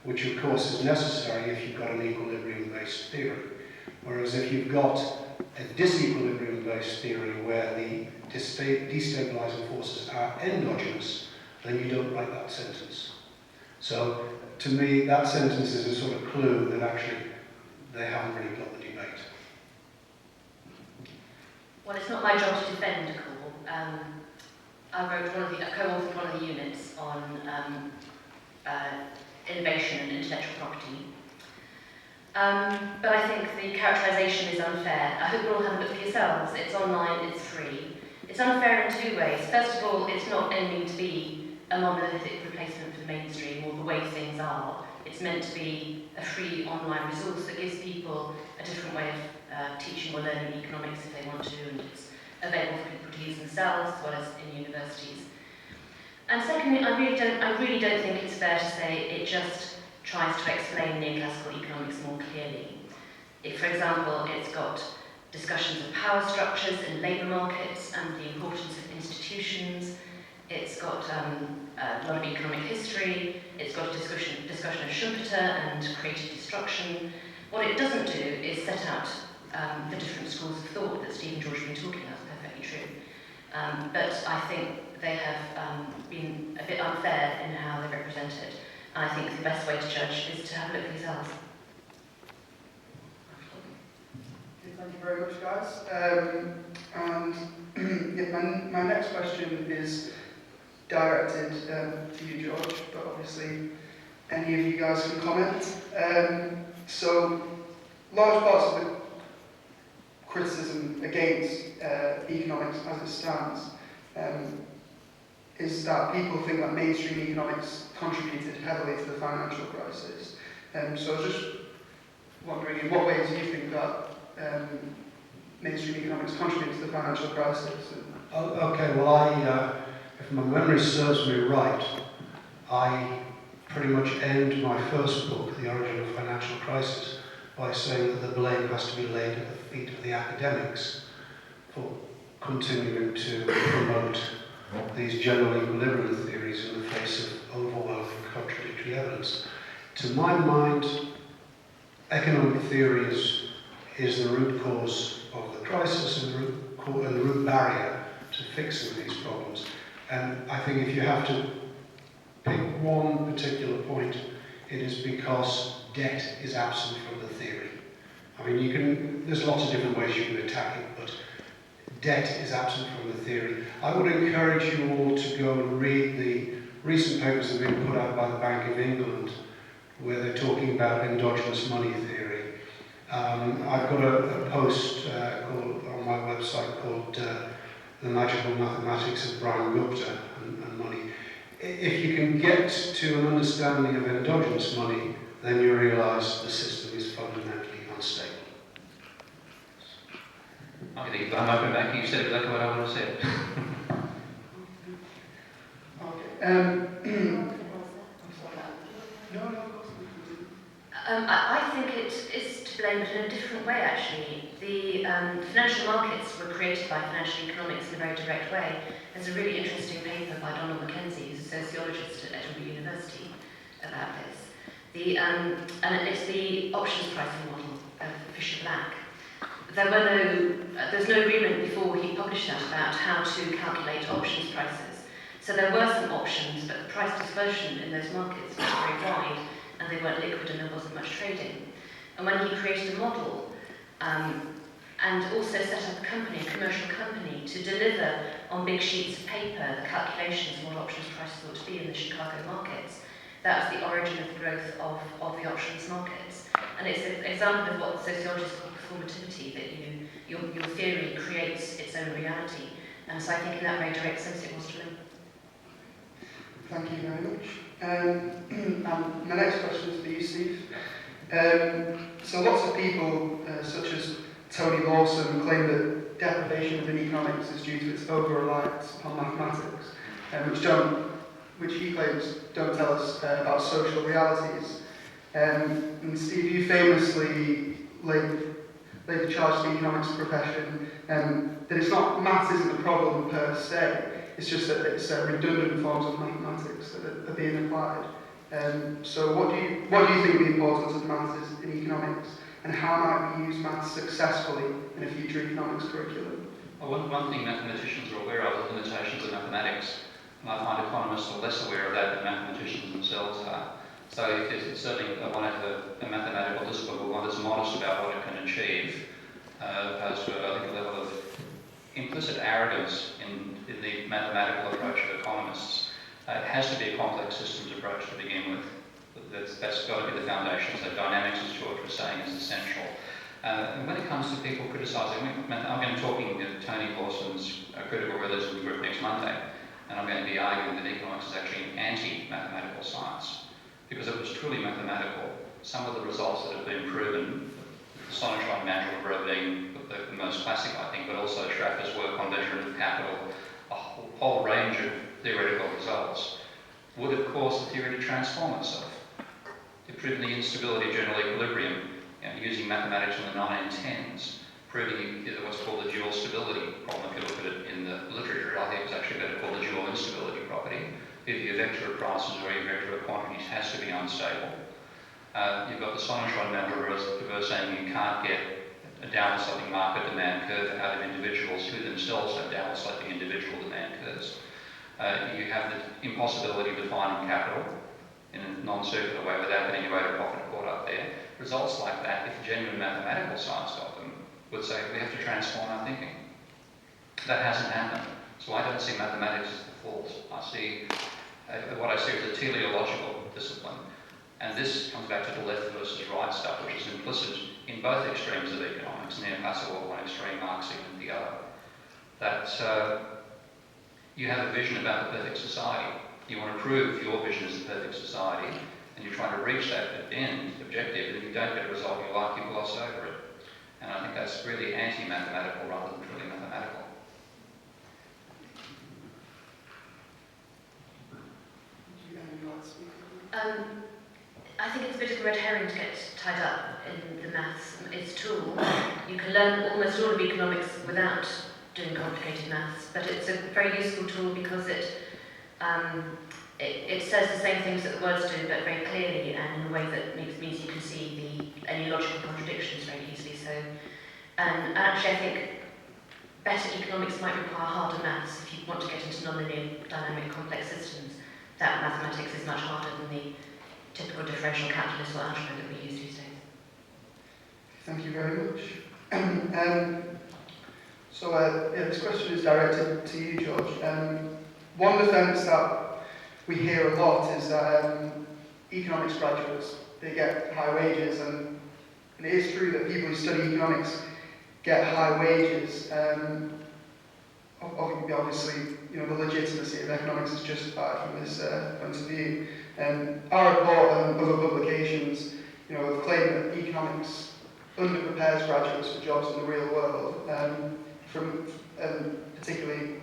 S3: which of course is necessary if you've got an equilibrium-based theory. Whereas if you've got a disequilibrium-based theory where the destabilizing forces are endogenous, then you don't write that sentence. So to me, that sentence is a sort of clue that actually they haven't really got the debate.
S2: Well, it's not my job to defend a call. I co-authored one of the units on innovation and intellectual property. But I think the characterisation is unfair. I hope you all have a look for yourselves. It's online, it's free. It's unfair in two ways. First of all, it's not aiming to be a monolithic replacement for the mainstream or the way things are. It's meant to be a free online resource that gives people a different way of teaching or learning economics if they want to, and it's available for people to use themselves as well as in universities. And secondly, I really don't think it's fair to say it just tries to explain neoclassical economics more clearly. If, for example, it's got discussions of power structures in labour markets and the importance of institutions, it's got a lot of economic history, it's got a discussion of Schumpeter and creative destruction. What it doesn't do is set out the different schools of thought that Steve and George have been talking about. It's perfectly true. But I think they have been a bit unfair in how they represent it. And I think the best way to judge is to have a look for yourselves.
S1: Thank you very much, guys. My next question is directed to you, George, but obviously any of you guys can comment. So, large parts of the criticism against economics as it stands is that people think that mainstream economics contributed heavily to the financial crisis. So I was just wondering, in what ways do you think that mainstream economics contributed to the financial crisis?
S3: Okay, well, if my memory serves me right, I pretty much end my first book, The Origin of Financial Crisis, by saying that the blame has to be laid at the feet of the academics for continuing to promote these general equilibrium theories in the face of overwhelming contradictory evidence. To my mind, economic theory is the root cause of the crisis and the root barrier to fixing these problems. And I think if you have to pick one particular point, it is because debt is absent from the theory. I mean, there's lots of different ways you can attack it, but debt is absent from the theory. I would encourage you all to go and read the recent papers that have been put out by the Bank of England, where they're talking about endogenous money theory. I've got a post on my website called The Magical Mathematics of Brian Gupta and Money. If you can get to an understanding of endogenous money, then you realise the system is fundamentally unstable.
S4: I think I'm open back. You said exactly what I would have said.
S2: I think it is to blame, but in a different way, actually. The financial markets were created by financial economics in a very direct way. There's a really interesting paper by Donald Mackenzie, who's a sociologist at Edinburgh University, about this. and it's the options pricing model of Fisher Black. There's no agreement before he published that about how to calculate options prices. So there were some options, but the price dispersion in those markets was very wide, and they weren't liquid and there wasn't much trading. And when he created a model, and also set up a company, a commercial company, to deliver on big sheets of paper the calculations of what options prices ought to be in the Chicago markets, that was the origin of the growth of the options markets. And it's an example of what sociologists call performativity, that your theory creates its own reality. And so I think in that very direct sense it was to them.
S1: Thank you very much. And my next question is for you, Steve. So lots of people, such as Tony Lawson, claim that deprivation within economics is due to its over-reliance upon mathematics, which he claims don't tell us about social realities. And Steve, you famously laid the charge to the economics profession that it's not, maths isn't the problem per se, it's just that it's redundant forms of mathematics that are being applied. So what do you think the importance of maths is in economics, and how might we use maths successfully in a future economics curriculum?
S4: Well, one thing mathematicians are aware of is the limitations of mathematics, and I find economists are less aware of that than mathematicians themselves are. So it's certainly one of a mathematical discipline, but one that's modest about what it can achieve, opposed to, I think, a level of implicit arrogance in the mathematical approach of economists. It has to be a complex systems approach to begin with. That's got to be the foundation. So dynamics, as George was saying, is essential. And when it comes to people criticising, I'm going to be talking to Tony Lawson's critical realism group next Monday, and I'm going to be arguing that economics is actually an anti-mathematical science. Because if it was truly mathematical, some of the results that have been proven, Sonnenschein Mandel being the most classic, I think, but also Schaffer's work on measurement of capital, a whole range of theoretical results, would have caused the theory to transform itself. It proved the instability of general equilibrium, using mathematics in the 1910s, proving either what's called the dual stability problem. If you look at it in the literature, I think it's actually better called the dual instability property. Either your vector of prices or your vector of quantities has to be unstable. You've got the Sonnenschein-Mandel reverse saying you can't get a downward sloping market demand curve out of individuals who themselves have downward sloping individual demand curves. You have the impossibility of defining capital in a non-circular way without getting your rate of profit caught up there. Results like that, if genuine mathematical science got them, would say we have to transform our thinking. That hasn't happened. So I don't see mathematics as the fault. I see what I see as a teleological discipline. And this comes back to the left versus right stuff, which is implicit in both extremes of economics, neoclassical at one extreme, Marxian at the other. That you have a vision about the perfect society. You want to prove your vision is the perfect society, and you're trying to reach that end objective, and if you don't get a result you like, you gloss over it. And I think that's really anti-mathematical rather than truly mathematical.
S2: I think it's a bit of a red herring to get tied up in the maths. It's a tool. You can learn almost all of economics without doing complicated maths, but it's a very useful tool because it says the same things that the words do, but very clearly and in a way that means you can see any logical contradictions very easily. So, and actually, I think better economics might require harder maths if you want to get into nonlinear, dynamic, complex systems. That mathematics is much harder than the typical differential calculus or algebra that we use these days.
S1: Thank you very much. This question is directed to you, George. One defence that we hear a lot is that economics graduates, they get high wages, and it is true that people who study economics get high wages. Obviously, the legitimacy of economics is justified from this point of view. Our report and other publications, have claimed that economics underprepares graduates for jobs in the real world, particularly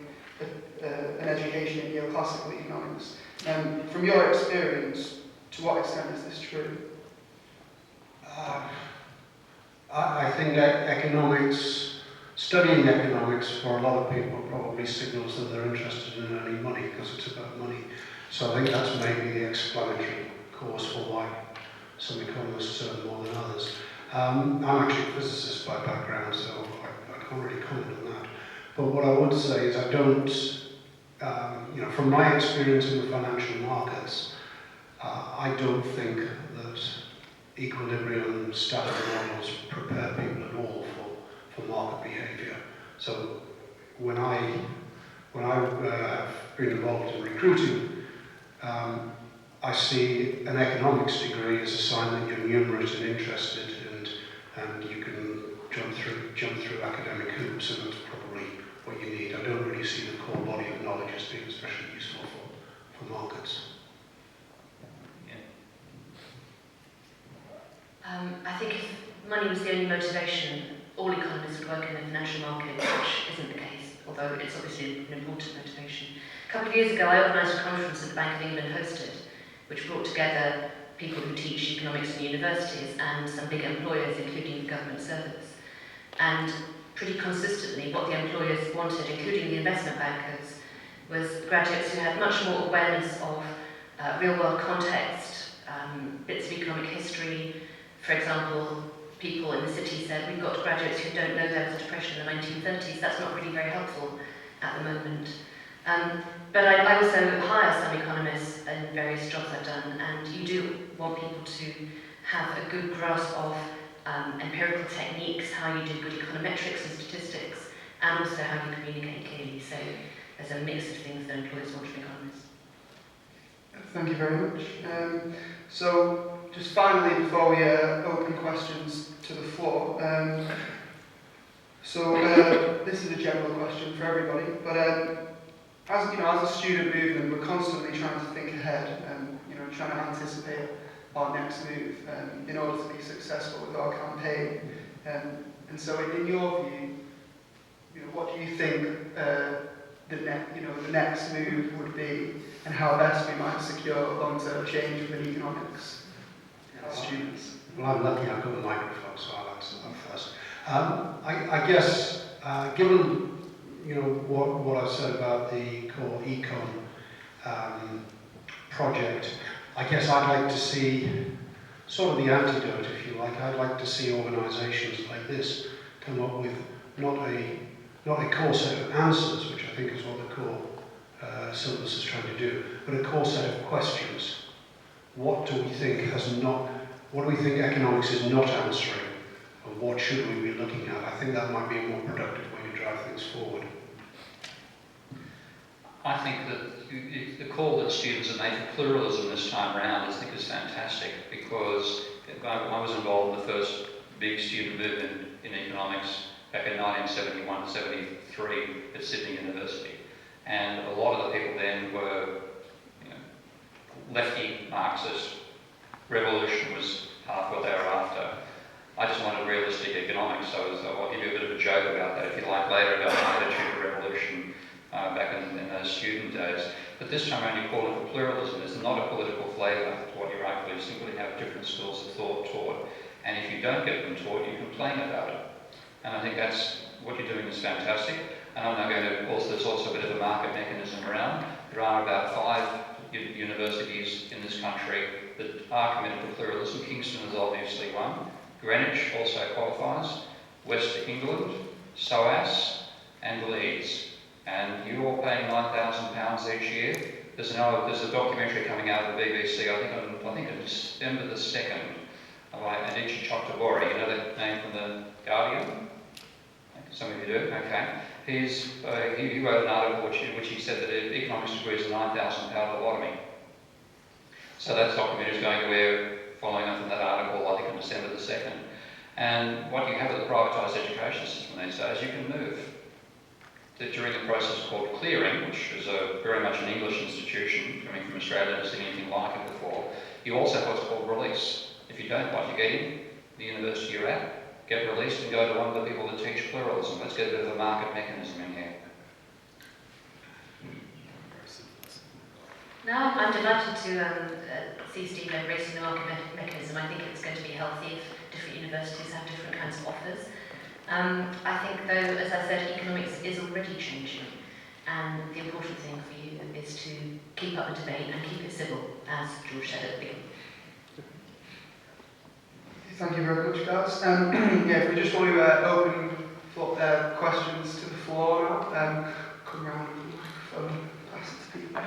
S1: an education in neoclassical economics. From your experience, to what extent is this true?
S3: I think that studying economics for a lot of people probably signals that they're interested in earning money because it's about money. So I think that's maybe the explanatory cause for why some economists more than others. I'm actually a physicist by background, so I can't really comment on that. But what I would say is I don't, from my experience in the financial markets, I don't think that equilibrium standard models prepare people at all for market behaviour. So when I have been involved in recruiting, I see an economics degree as a sign that you're numerate and interested, and you can jump through academic hoops, and that's probably what you need. I don't really see the core body of knowledge as being especially useful for markets.
S2: I think if money was the only motivation, all economists would work in the financial market, which isn't the case, although it's obviously an important motivation. A couple of years ago, I organised a conference that the Bank of England hosted, which brought together people who teach economics in universities and some big employers, including the government service. And pretty consistently, what the employers wanted, including the investment bankers, was graduates who had much more awareness of real-world context, bits of economic history. For example, people in the city said, we've got graduates who don't know there was a depression in the 1930s. That's not really very helpful at the moment. But I also hire some economists in various jobs I've done, and you do want people to have a good grasp of empirical techniques, how you do good econometrics and statistics, and also how you communicate clearly. So there's a mix of things that employers want from economists.
S1: Thank you very much. So just finally, before we open questions to the floor, this is a general question for everybody, but as a student movement, we're constantly trying to think ahead and trying to anticipate our next move in order to be successful with our campaign. And so, in your view, what do you think the next move would be, and how best we might secure long-term change within economics students?
S3: Well, I'm lucky I've got a microphone, so I'll answer that first. I guess, given what I've said about the core econ project, I guess I'd like to see sort of the antidote, if you like. I'd like to see organisations like this come up with not a core set of answers, which I think is what the core syllabus is trying to do, but a core set of questions. What do we think economics is not answering, and what should we be looking at? I think that might be a more productive way to drive things forward.
S4: I think that the call that students have made for pluralism this time around is fantastic, because I was involved in the first big student movement in economics back in 1971 to 73 at Sydney University. And a lot of the people then were lefty Marxist. Revolution was half what they were after. I just wanted realistic economics, so I'll give you a bit of a joke about that, if you like, later, about my attitude to revolution back in those student days. But this time around you call it pluralism. There's not a political flavour to what you're actually. You simply have different schools of thought taught. And if you don't get them taught, you complain about it. And I think that's what you're doing is fantastic. And I'm now going to, of course, there's also a bit of a market mechanism around. There are about 5 universities in this country that are committed to pluralism. Kingston is obviously one. Greenwich also qualifies. West England, SOAS, and Leeds. And you're all paying £9,000 each year. There's a documentary coming out of the BBC, I think on December the 2nd, by Adichie Chakraborty, you know that name from The Guardian? Some of you do, okay. He wrote an article in which he said that an economics degree is a £9,000 lobotomy. So that documentary is going to air following up from that article, I think on December the 2nd. And what you have with the privatised education system these days, you can move. During the process called clearing, which is very much an English institution, coming from Australia, never seen anything like it before, you also have what's called release. If you don't want to get in the university you're at, get released and go to one of the people that teach pluralism. Let's get a bit of a market mechanism in here.
S2: Now, I'm delighted to see Steve embracing the market mechanism. I think it's going to be healthy if different universities have different kinds of offers. I think, though, as I said, economics is already changing, and the important thing for you is to keep up the debate and keep it civil, as George said at the beginning.
S1: Thank you very much, guys. Yeah, if we just want to open questions to the floor now, come round with the microphone, pass it to people.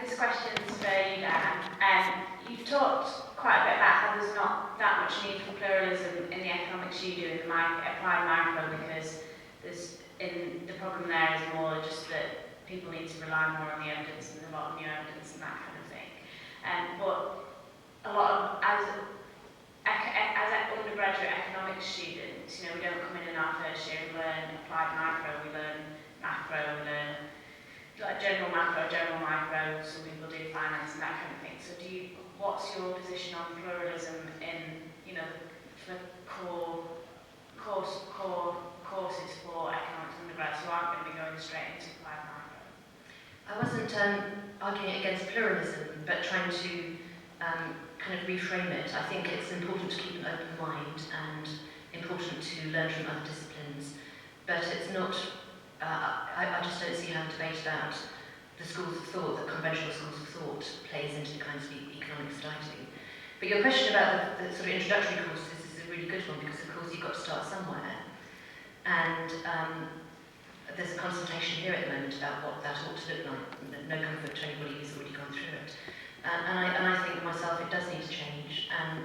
S5: This question's for you, Dan. You've talked quite a bit about how there's not that much need for pluralism in the economics you do in the applied micro, because the problem there is more just that people need to rely more on the evidence and a lot of new evidence and that kind of thing. But a lot of, as undergraduate economics students, we don't come in our first year and learn applied micro, we learn macro, we learn like general macro, general micro, some people do finance and that kind of thing. So what's your position on pluralism in, for courses for economics undergrads who aren't going to be going straight into applied micro?
S2: I wasn't arguing against pluralism, but trying to kind of reframe it. I think it's important to keep an open mind and important to learn from other disciplines, but it's not. I just don't see how debate about the schools of thought, the conventional schools of thought, plays into the kinds of economic studying. But your question about the sort of introductory courses is a really good one, because of course you've got to start somewhere. And there's a consultation here at the moment about what that ought to look like. No comfort to anybody who's already gone through it. And I think myself it does need to change. And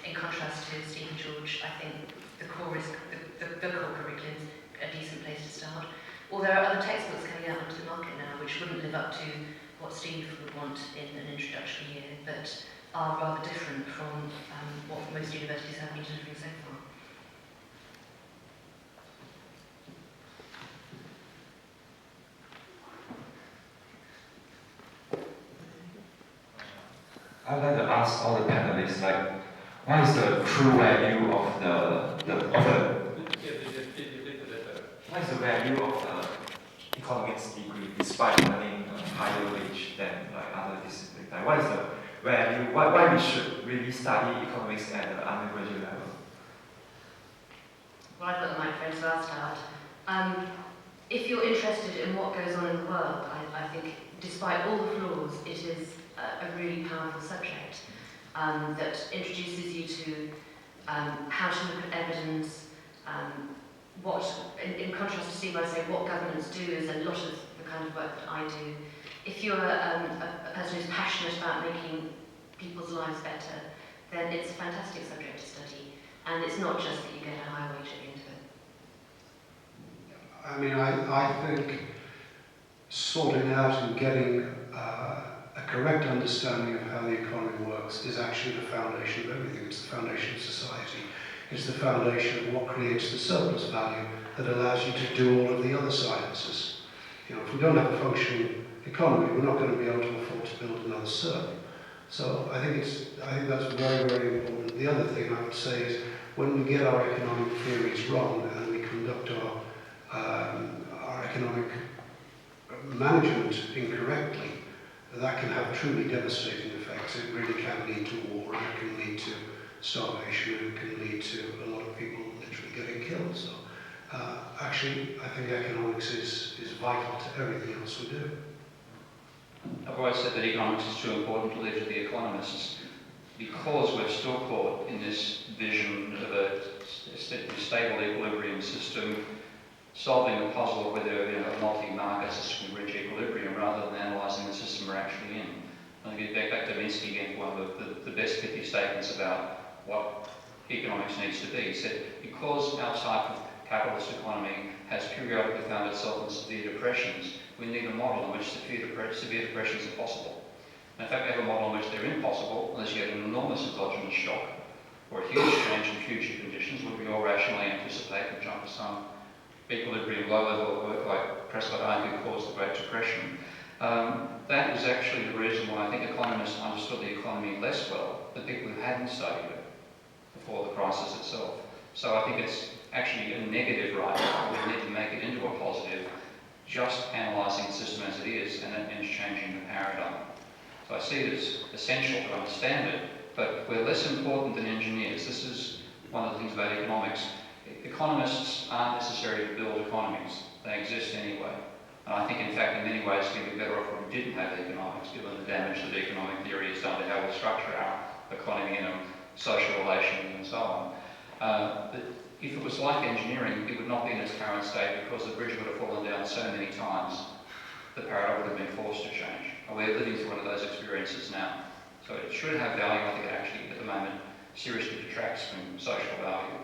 S2: in contrast to Steve and George, I think the core curriculum is a decent place to start. Or there are other textbooks coming out onto the market now which wouldn't live up to what Steve would want in an introductory year, but are rather different from what most universities have been delivering so far.
S6: I'd like to ask all the panelists, what is the true value of what is the value of the economics degree despite earning a higher wage than other disciplines? What is the value? Why we should really study economics at the undergraduate level?
S2: Well, I've got the microphone, so I'll start. If you're interested in what goes on in the world, I think, despite all the flaws, it is a really powerful subject that introduces you to how to look at evidence. In contrast to Steve, I say what governments do is a lot of the kind of work that I do. If you're a person who's passionate about making people's lives better, then it's a fantastic subject to study. And it's not just that you get a high wage at the end of it.
S3: I mean, I think sorting out and getting a correct understanding of how the economy works is actually the foundation of everything. It's the foundation of society. It's the foundation of what creates the surplus value that allows you to do all of the other sciences. If we don't have a functioning economy, we're not going to be able to afford to build another CERN. So I think that's very, very important. The other thing I would say is when we get our economic theories wrong and we conduct our economic management incorrectly, that can have truly devastating effects. It really can lead to war, and it can lead to starvation, and it can lead to a lot of people literally getting killed. So actually, I think economics is vital to everything else we do.
S4: I've always said that economics is too important to leave to the economists, because we're still caught in this vision of a stable equilibrium system, solving the puzzle of whether a multi-market system can reach equilibrium rather than analysing the system we're actually in. I'll get back to Minsky again for one of the best pithy statements about what economics needs to be. He said, because our type of capitalist economy has periodically found itself in severe depressions, we need a model in which severe depressions are possible. And in fact, we have a model in which they're impossible unless you get an enormous exogenous shock or a huge change in future conditions, which we all rationally anticipate will jump to some equilibrium low level of work like Prescott argued caused the Great Depression. That is actually the reason why I think economists understood the economy less well than people who hadn't studied it before the crisis itself. So I think it's actually a negative right now. We need to make it into a positive, just analysing the system as it is, and that means changing the paradigm. So I see it as essential to understand it, but we're less important than engineers. This is one of the things about economics. Economists aren't necessary to build economies. They exist anyway. And I think, in fact, in many ways, we'd be better off if we didn't have economics, given the damage that economic theory has done to how we structure our economy and social relations and so on. But if it was like engineering, it would not be in its current state because the bridge would have fallen down so many times, the paradigm would have been forced to change. And we're living through one of those experiences now. So it should have value. I think it actually, at the moment, seriously detracts from social value.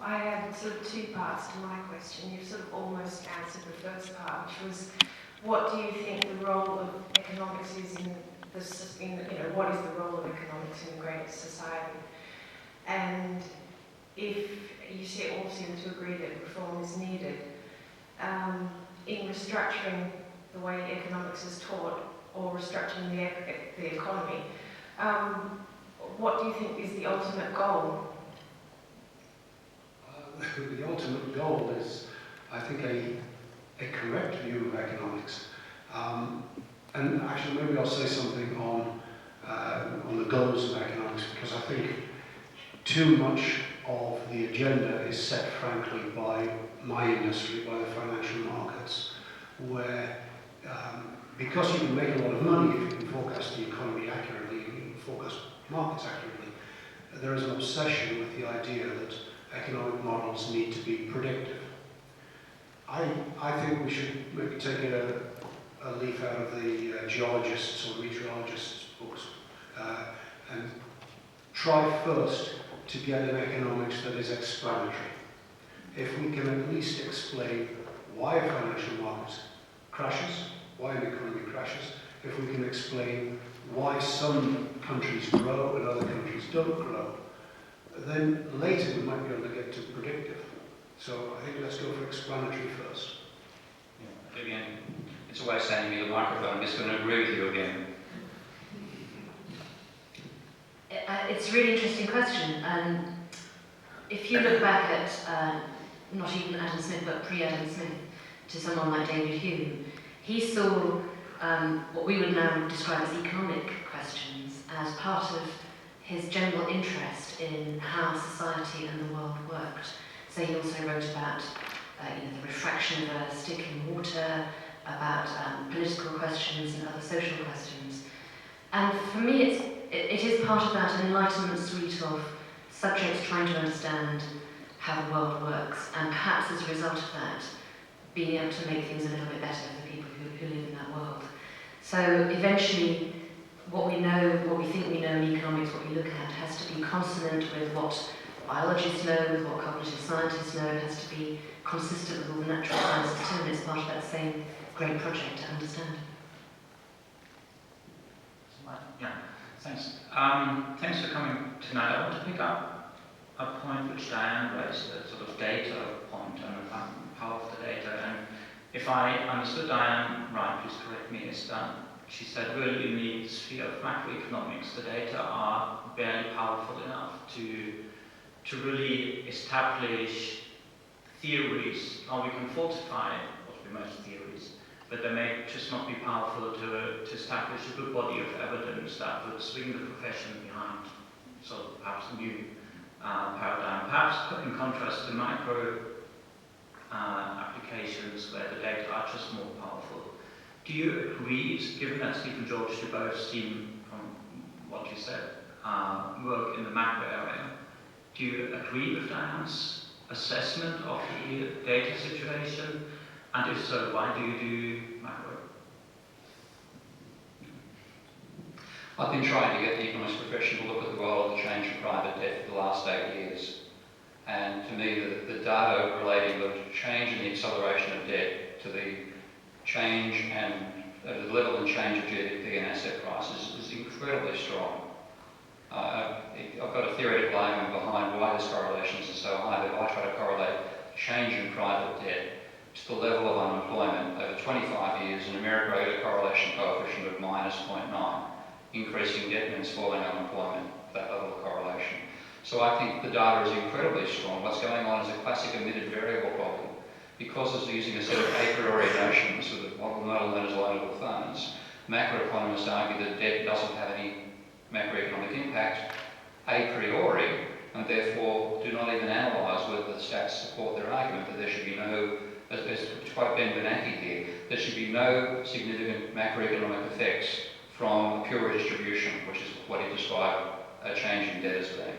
S7: I had sort of two parts to my question. You've sort of almost answered the first part, which was, what do you think the role of economics is in what is the role of economics in a great society? And if you all seem to agree that reform is needed, in restructuring the way economics is taught or restructuring the economy, what do you think is the ultimate goal?
S3: The ultimate goal is, I think, a correct view of economics. And actually, maybe I'll say something on the goals of economics, because I think too much of the agenda is set, frankly, by my industry, by the financial markets, where because you can make a lot of money if you can forecast the economy accurately, you can forecast markets accurately, there is an obsession with the idea that economic models need to be predictive. I think we should maybe take a leaf out of the geologists or meteorologists' books and try first to get an economics that is explanatory. If we can at least explain why a financial market crashes, why an economy crashes, if we can explain why some countries grow and other countries don't grow, then later we might be able to get to predictive. So I think let's go for explanatory first.
S4: Yeah. Again, it's a way of saying to me the microphone. I'm just going to agree with you again.
S2: It's a really interesting question. If you look back at, not even Adam Smith, but pre-Adam Smith, to someone like David Hume, he saw what we would now describe as economic questions as part of his general interest in how society and the world worked. So he also wrote about the refraction of a stick in water, about political questions and other social questions. And for me, it is part of that Enlightenment suite of subjects trying to understand how the world works, and perhaps as a result of that, being able to make things a little bit better for the people who live in that world. So eventually, what we know, what we think we know in economics, what we look at, has to be consonant with what biologists know, with what cognitive scientists know. It has to be consistent with all the natural sciences too, and it's part of that same great project to understand.
S8: Yeah, thanks. Thanks for coming tonight. I want to pick up a point which Diane raised, the sort of data point and the power of the data. And if I understood Diane right, please correct me, is that she said really in the sphere of macroeconomics, the data are barely powerful enough to really establish theories, or we can falsify what we most theories, but they may just not be powerful to establish a good body of evidence that would swing the profession behind, so perhaps a new paradigm. Perhaps in contrast to micro applications where the data are just more powerful. Do you agree, given that Steve and George, you both seem, from what you said, work in the macro area, do you agree with Diane's assessment of the data situation? And if so, why do you do macro?
S4: I've been trying to get the economics profession to look at the role of the change in private debt for the last 8 years. And to me, the data relating the change in the acceleration of debt to the change and the level and change of GDP and asset prices is incredibly strong. I've got a theoretical argument behind why this correlations are so high, but I try to correlate change in private debt to the level of unemployment over 25 years. In America, I get a correlation coefficient of -0.9. Increasing debt means falling unemployment, that level of correlation. So I think the data is incredibly strong. What's going on is a classic omitted variable problem. Because it's using a set of a priori notions with what we're known as loanable funds, macroeconomists argue that debt doesn't have any macroeconomic impact, a priori, and therefore do not even analyse whether the stats support their argument that there should be no, as quite Ben Bernanke here, there should be no significant macroeconomic effects from pure redistribution, which is what he described a change in debt as being.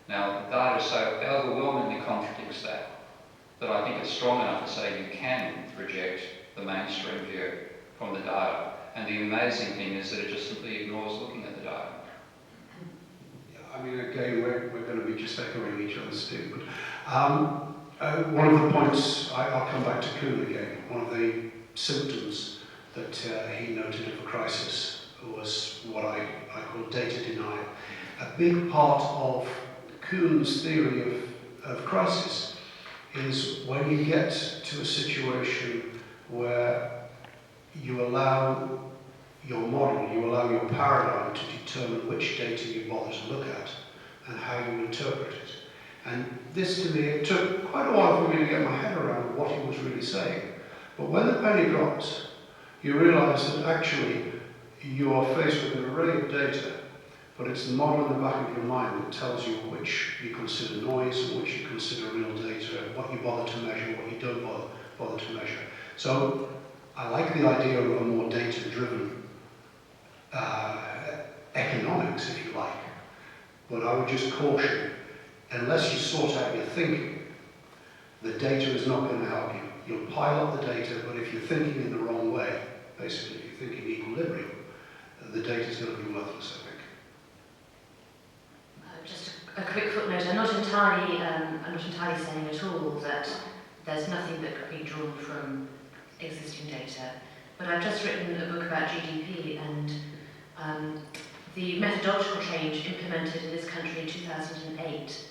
S4: Now, the data so overwhelmingly contradicts that I think it's strong enough to say you can reject the mainstream view from the data. And the amazing thing is that it just simply ignores looking at the data.
S3: Yeah, I mean, again, we're going to be just echoing each other's steam. But one of the points, I'll come back to Kuhn again, one of the symptoms that he noted of a crisis was what I call data denial. A big part of Kuhn's theory of crisis is when you get to a situation where you allow your model, you allow your paradigm to determine which data you bother to look at and how you interpret it. And this, to me, it took quite a while for me to get my head around what he was really saying. But when the penny drops, you realise that actually you are faced with an array of data, but it's the model in the back of your mind that tells you which you consider noise and which you consider real data, what you bother to measure, what you don't bother to measure. So I like the idea of a more data-driven economics, if you like, but I would just caution, unless you sort out your thinking, the data is not going to help you. You'll pile up the data, but if you're thinking in the wrong way, basically if you're thinking equilibrium, the data is going to be worthless, I think.
S2: Just a quick footnote. I'm not entirely saying at all that there's nothing that could be drawn from existing data. But I've just written a book about GDP, and the methodological change implemented in this country in 2008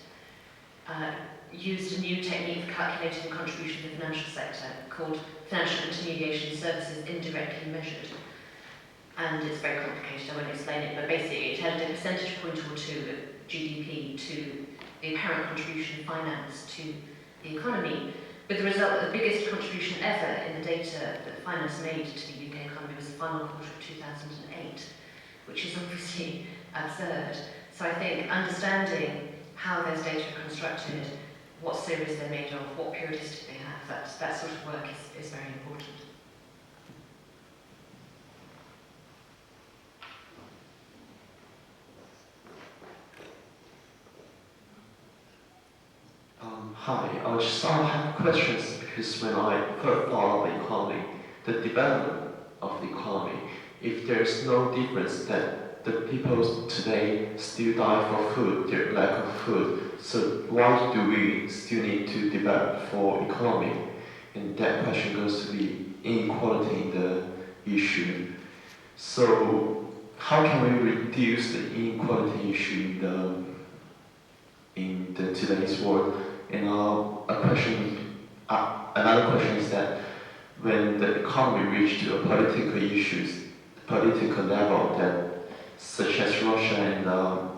S2: used a new technique for calculating the contribution of the financial sector called financial intermediation services indirectly measured. And it's very complicated, I won't explain it, but basically it had a percentage point or two of GDP to the apparent contribution of finance to the economy, with the result that the biggest contribution ever in the data that finance made to the UK economy was the final quarter of 2008, which is obviously absurd. So I think understanding how those data are constructed, what series they're made of, what periodicity they have, that sort of work is very important.
S9: Hi, I just have questions because when I first thought of the economy, the development of the economy, if there's no difference that the people today still die for food, their lack of food, so why do we still need to develop for economy? And that question goes to the inequality in the issue. So how can we reduce the inequality issue in the today's world? And another question is that when the economy reaches to a political level, that such as Russia and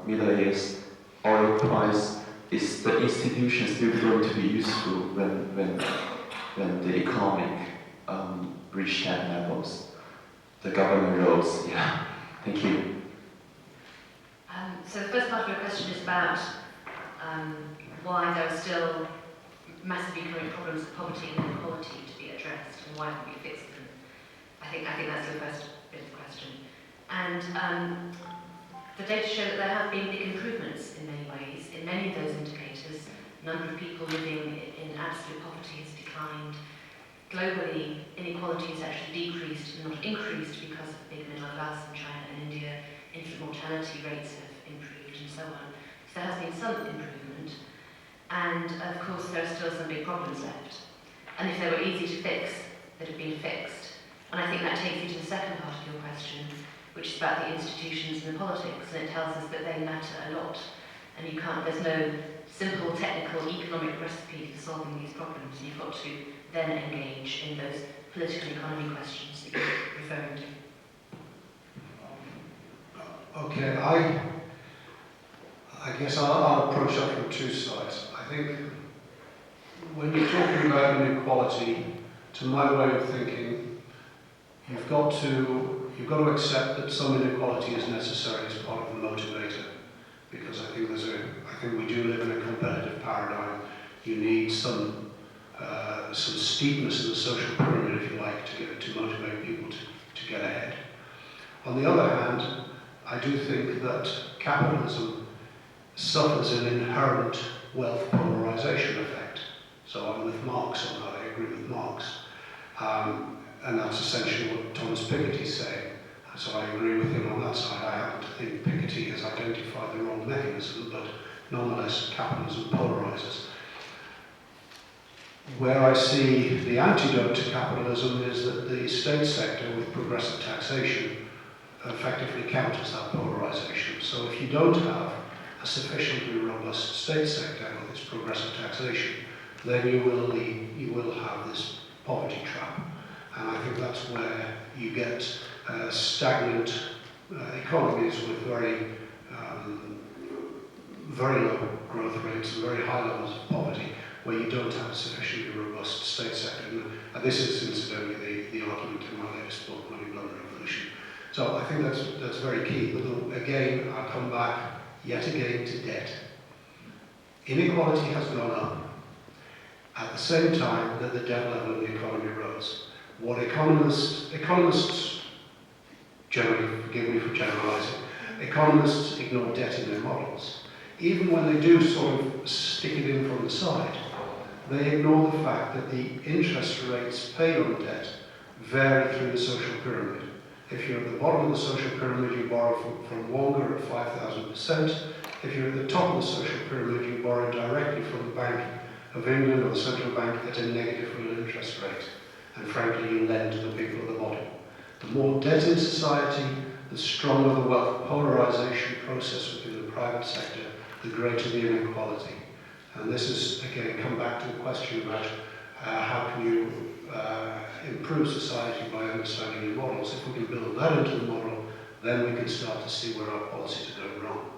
S9: Middle East, oil price, is the institution still going to be useful when the economic reach that levels? The government roles, yeah. Thank you.
S2: So the first part of your question is about why there are still massive economic problems of poverty and inequality to be addressed, and why haven't we fixed them? I think that's the first bit of the question. And the data show that there have been big improvements in many ways. In many of those indicators, the number of people living in absolute poverty has declined. Globally, inequality has actually decreased and not increased because of big middle class in China and India. Infant mortality rates have improved and so on. So there has been some improvement. And of course, there are still some big problems left. And if they were easy to fix, they'd have been fixed. And I think that takes you to the second part of your question, which is about the institutions and the politics. And it tells us that they matter a lot. And there's no simple technical economic recipe for solving these problems. You've got to then engage in those political economy questions that you're referring to.
S3: Okay, I guess I'll approach that from two sides. I think when you're talking about inequality, to my way of thinking, you've got to accept that some inequality is necessary as part of the motivator. because I think we do live in a competitive paradigm. You need some steepness in the social pyramid, if you like, to motivate people to get ahead. On the other hand, I do think that capitalism suffers an inherent wealth polarization effect. So I'm with Marx on that, I agree with Marx. And that's essentially what Thomas Piketty's saying. So I agree with him on that side. I happen to think Piketty has identified the wrong mechanism, but nonetheless capitalism polarizes. Where I see the antidote to capitalism is that the state sector with progressive taxation effectively counters that polarization. So if you don't have a sufficiently robust state sector with its progressive taxation, then you will have this poverty trap. And I think that's where you get stagnant economies with very low growth rates and very high levels of poverty, where you don't have a sufficiently robust state sector. And this is incidentally the argument in my latest book, Money, Blood and Revolution. So I think that's very key. But again, I'll come back yet again to debt. Inequality has gone up at the same time that the debt level in the economy rose. What economists generally, forgive me for generalizing, economists ignore debt in their models. Even when they do sort of stick it in from the side, they ignore the fact that the interest rates paid on debt vary through the social pyramid. If you're at the bottom of the social pyramid, you borrow from Wonga at 5,000%. If you're at the top of the social pyramid, you borrow directly from the Bank of England or the central bank at a negative real interest rate. And frankly, you lend to the people at the bottom. The more debt in society, the stronger the wealth polarization process within the private sector, the greater the inequality. And this is, again, come back to the question about how can you improve society by understanding your models. If we can build that into the model, then we can start to see where our policies are going wrong.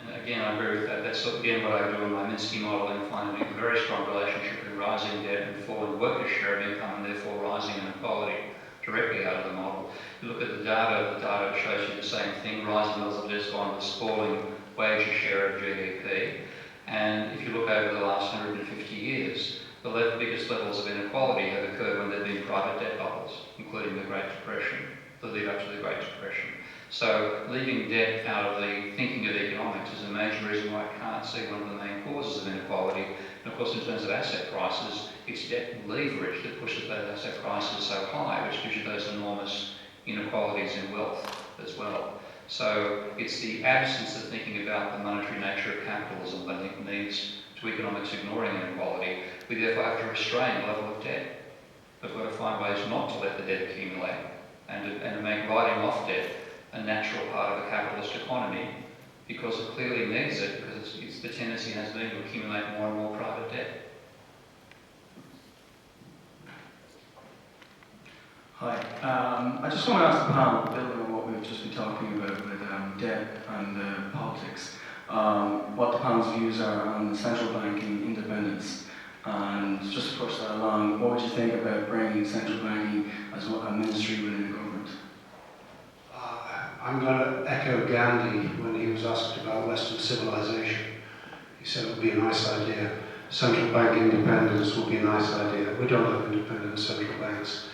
S4: And again, I agree with that. That's again what I do in my Minsky model, and finding a very strong relationship between rising debt and falling workers' share of income, and therefore rising inequality directly out of the model. You look at the data shows you the same thing. Rising levels of debt gone with falling wage share of GDP. And if you look over the last 150 years, the biggest levels of inequality have occurred when there have been private debt bubbles, including the Great Depression, the lead up to the Great Depression. So leaving debt out of the thinking of economics is a major reason why I can't see one of the main causes of inequality. And of course, in terms of asset prices, it's debt leverage that pushes those asset prices so high, which gives you those enormous inequalities in wealth as well. So it's the absence of thinking about the monetary nature of capitalism that I think leads to economics ignoring inequality. We therefore have to restrain the level of debt. We've got to find ways not to let the debt accumulate and to make writing off debt a natural part of a capitalist economy, because it clearly needs it, because it's the tendency has been to accumulate more and more private debt.
S10: Hi. I just want to ask the panel, building on what we've just been talking about with debt and politics, what the panel's views are on central banking independence. And just to push that along, what would you think about bringing central banking as a ministry within the government?
S3: I'm going to echo Gandhi when he was asked about Western civilization. He said it would be a nice idea. Central bank independence would be a nice idea. We don't have independent central banks.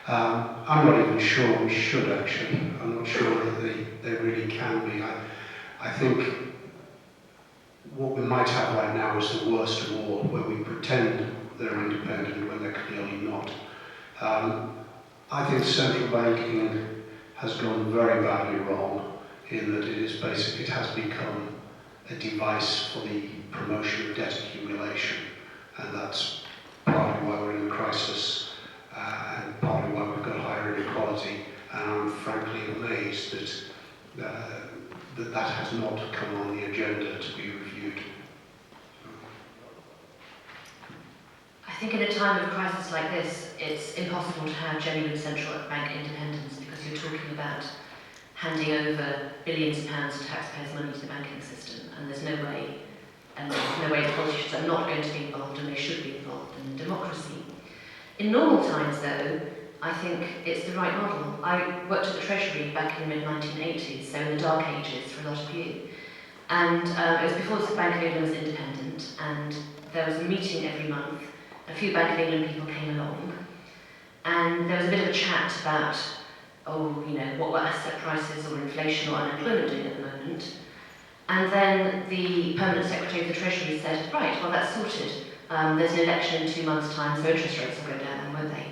S3: I'm not even sure we should, actually. I'm not sure that they really can be. I think what we might have right now is the worst of all, where we pretend they're independent when they're clearly not. I think central banking has gone very badly wrong in that it has become a device for the promotion of debt accumulation, and that's partly why we're in the crisis and partly why we've got higher inequality. And I'm frankly amazed that has not come on the agenda to be reviewed.
S2: I think in a time of crisis like this, it's impossible to have genuine central bank independence, because you're talking about handing over billions of pounds of taxpayers' money to the banking system, and there's no way the politicians are not going to be involved, and they should be involved in democracy. In normal times, though, I think it's the right model. I worked at the Treasury back in the mid-1980s, so in the dark ages for a lot of you. And it was before the Bank of England was independent, and there was a meeting every month. A few Bank of England people came along, and there was a bit of a chat about, oh, you know, what were asset prices or inflation or unemployment doing at the moment. And then the permanent secretary of the Treasury said, right, well, that's sorted. There's an election in 2 months' time, so interest rates will go down, won't they?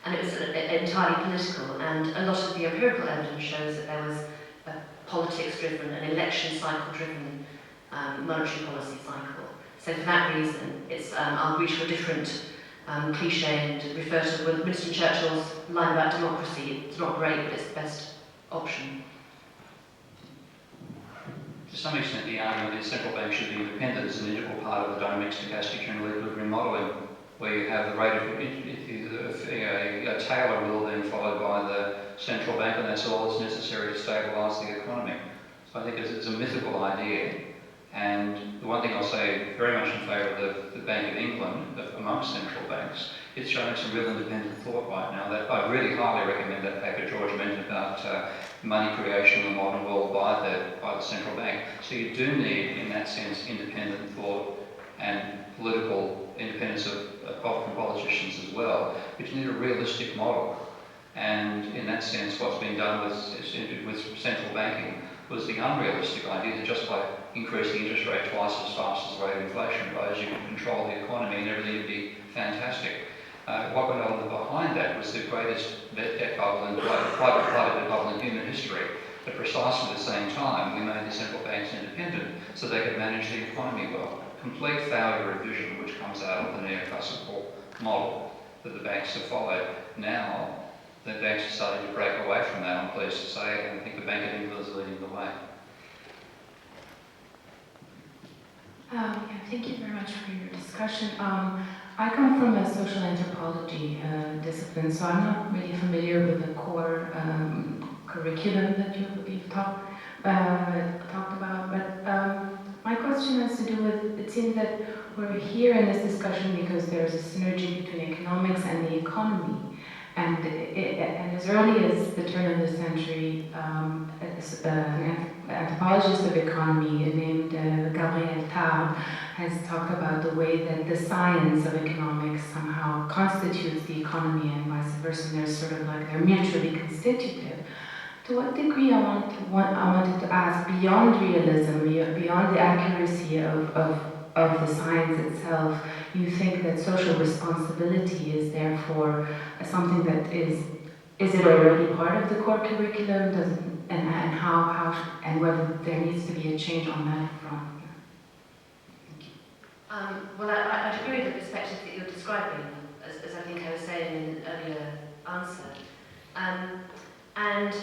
S2: And it was entirely political, and a lot of the empirical evidence shows that there was a politics-driven, an election cycle-driven monetary policy cycle. So for that reason, it's, I'll reach for a different cliche and refer to Winston Churchill's line about democracy. It's not great, but it's the best option.
S4: To some extent, the argument that central banks should be independent is an integral part of the dynamic stochastic general equilibrium modelling, where you have the rate of a Taylor rule then followed by the central bank, and that's all that's necessary to stabilise the economy. So I think it's a mythical idea. And the one thing I'll say very much in favour of the Bank of England, amongst central banks, it's showing some real independent thought right now. That I really highly recommend that paper George mentioned about money creation in the modern world by the central bank. So you do need, in that sense, independent thought and political independence from politicians as well, but you need a realistic model. And in that sense, what's been done with central banking was the unrealistic idea that just by increasing interest rate twice as fast as the rate of inflation rose, you can control the economy and everything would be fantastic. What went on behind that was the greatest debt bubble and private debt bubble in human history. At precisely the same time, we made the central banks independent so they could manage the economy well. Complete failure of vision, which comes out of the neoclassical model that the banks have followed. Now, the banks are starting to break away from that, I'm pleased to say, and I think the Bank of England is leading the way.
S11: Thank you very much for your discussion. I come from a social anthropology discipline, so I'm not really familiar with the core curriculum that you've talked about. But my question has to do with, it seems that we're here in this discussion because there's a synergy between economics and the economy. And as early as the turn of the century, an anthropologist of economy named Gabriel Tarde has talked about the way that the science of economics somehow constitutes the economy and vice versa. And they're sort of like, they're mutually constitutive. To what degree I wanted to ask, beyond realism, beyond the accuracy of the science itself, you think that social responsibility is therefore something that is it already part of the core curriculum? And how and whether there needs to be a change on that front?
S2: Well, I'd agree with the perspective that you're describing, as I think I was saying in an earlier answer. And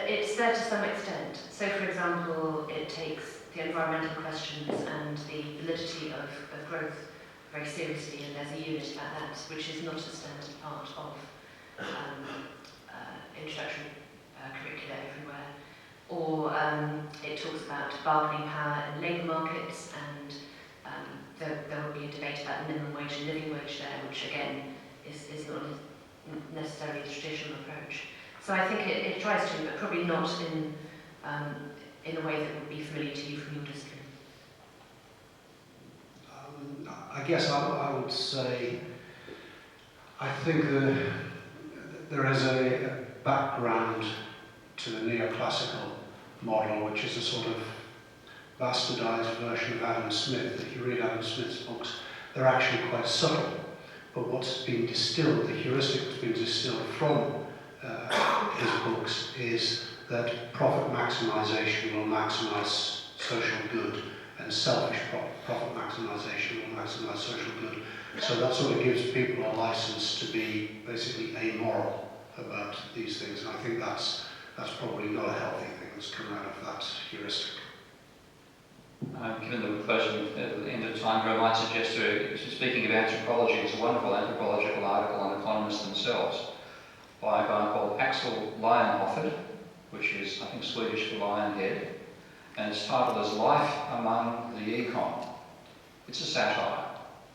S2: it's there to some extent. So, for example, it takes the environmental questions and the validity of growth very seriously, and there's a unit about that, which is not a standard part of introductory curricula everywhere. Or it talks about bargaining power in labour markets, and there will be a debate about minimum wage and living wage there, which again is not necessarily a traditional approach. So I think it tries to, but probably not in a way that would be familiar to you from your discipline.
S3: I guess I would say, I think there is a background to the neoclassical model, which is a sort of bastardized version of Adam Smith. If you read Adam Smith's books, they're actually quite subtle. But what's been distilled, the heuristic that's been distilled from his books is that profit maximization will maximize social good, and selfish profit maximization will maximize social good. So that sort of gives people a license to be basically amoral about these things, and I think that's probably not a healthy thing that's come out of that heuristic.
S4: Given the question at the end of time, I might suggest, speaking of anthropology, it's a wonderful anthropological article on economists themselves by a guy called Axel Lionhoffert, which is, I think, Swedish for Lionhead, and it's titled as Life Among the Econ. It's a satire,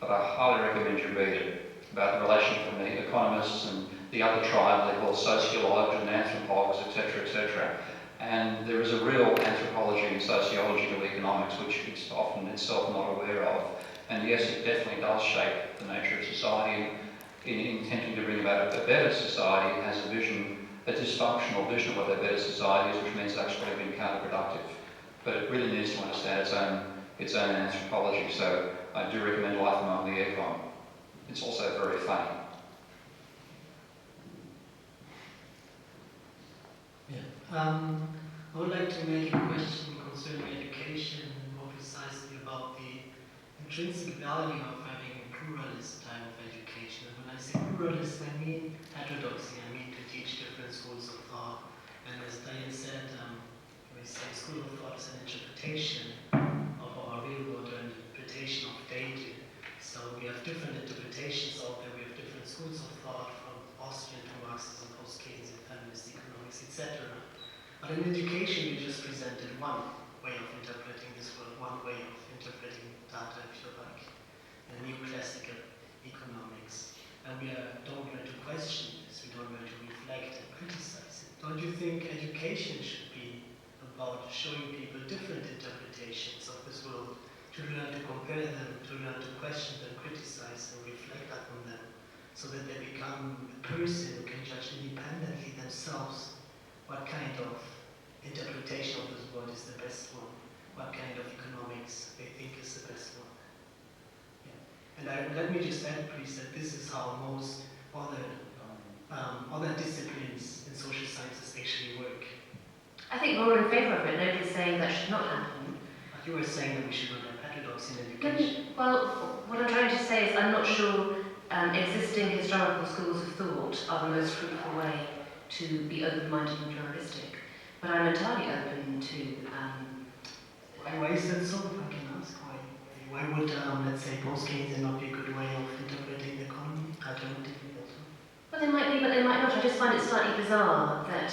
S4: but I highly recommend you read it, about the relation from the economists and the other tribe they call sociologues and anthropologues, etc., etc. And there is a real anthropology and sociology of economics which it's often itself not aware of. And yes, it definitely does shape the nature of society. In attempting to bring about a better society, it has a vision, a dysfunctional vision of what a better society is, which means it's actually being counterproductive. But it really needs to understand its own anthropology. So I do recommend Life Among the Econ. It's also very funny.
S12: I would like to make a question concerning education, and more precisely about the intrinsic value of having a pluralist type of education. And when I say pluralist, I mean heterodoxy. I mean to teach different schools of thought. And as Diane said, we say school of thought is an interpretation of our real world, or an interpretation of data. So we have different interpretations out there. We have different schools of thought, from Austrian to Marxism, post-Keynesian, feminist economics, etc. But in education, we just presented one way of interpreting this world, one way of interpreting data, if you like, in neoclassical economics. And we don't learn to question this, we don't learn to reflect and criticize it. Don't you think education should be about showing people different interpretations of this world, to learn to compare them, to learn to question them, criticize and reflect upon them, so that they become a person who can judge independently themselves what kind of interpretation of this world is the best one, what kind of economics they think is the best one. Yeah. And let me just add, please, that this is how most other disciplines in social sciences actually work.
S2: I think we're all in favour of it. Nobody's saying that should not happen.
S12: But you were saying that we should not have heterodoxy in education.
S2: Well, what I'm trying to say is I'm not sure existing historical schools of thought are the most fruitful way to be open-minded and pluralistic. But I'm entirely open to...
S12: Why is that so, if I can ask? Why would, let's say, post-Keynesian not be a good way of interpreting the economy, alternatively also?
S2: Well, they might be, but they might not. I just find it slightly bizarre that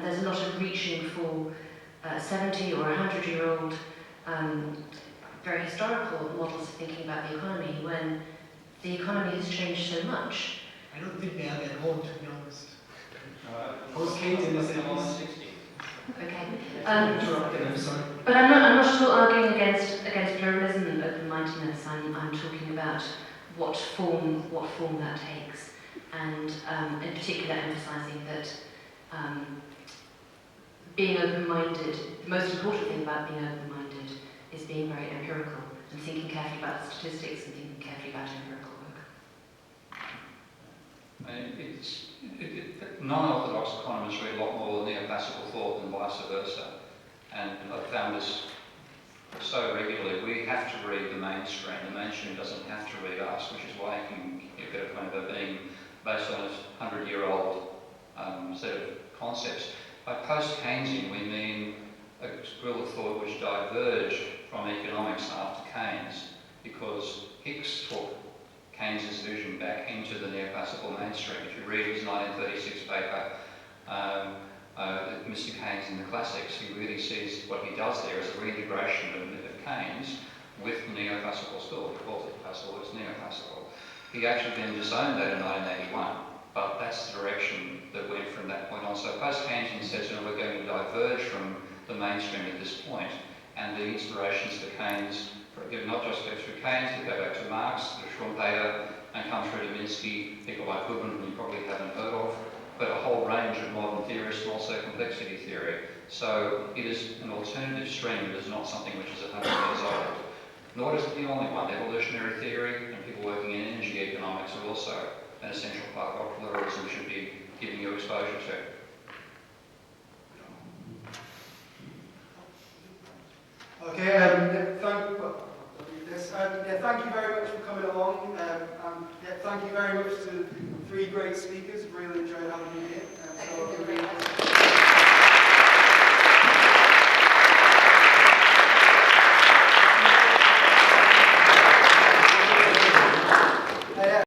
S2: there's a lot of reaching for 70 or 100-year-old very historical models of thinking about the economy when the economy has changed so much.
S12: I don't think they are that old, to be honest. Post-Keynesian is at least 60.
S2: Okay.
S12: I'm sorry.
S2: But I'm not at all arguing against pluralism and open-mindedness. I'm talking about what form that takes, and in particular emphasising that being open-minded, the most important thing about being open-minded is being very empirical and thinking carefully about the statistics and thinking carefully about empirical work.
S4: Non-orthodox economists read a lot more neoclassical thought than vice versa. And I've found this so regularly. We have to read the mainstream. The mainstream doesn't have to read us, which is why you get a point of being based on a 100-year-old set of concepts. By post-Keynesian, we mean a school of thought which diverged from economics after Keynes, because Hicks took Keynes's vision back into the neoclassical mainstream. If you read his 1936 paper, Mr. Keynes in the Classics, he really sees what he does there as a reintegration of Keynes with the neoclassical school. He calls it classical, it's neoclassical. He actually then disowned that in 1981, but that's the direction that went from that point on. So post-Keynesian says, we're going to diverge from the mainstream at this point, and the inspirations for Keynes, not just go through Keynes, but go back to Marx, to Schumpeter, and come through to Minsky, people like Goodman, who you probably haven't heard of, but a whole range of modern theorists and also complexity theory. So it is an alternative stream, it is not something which is 100 years old. Nor is it the only one. Evolutionary theory and people working in energy economics are also an essential part of what pluralism should be giving you exposure to.
S1: Okay, thank you very much for coming along. Thank you very much to the three great speakers. Really enjoyed having you here.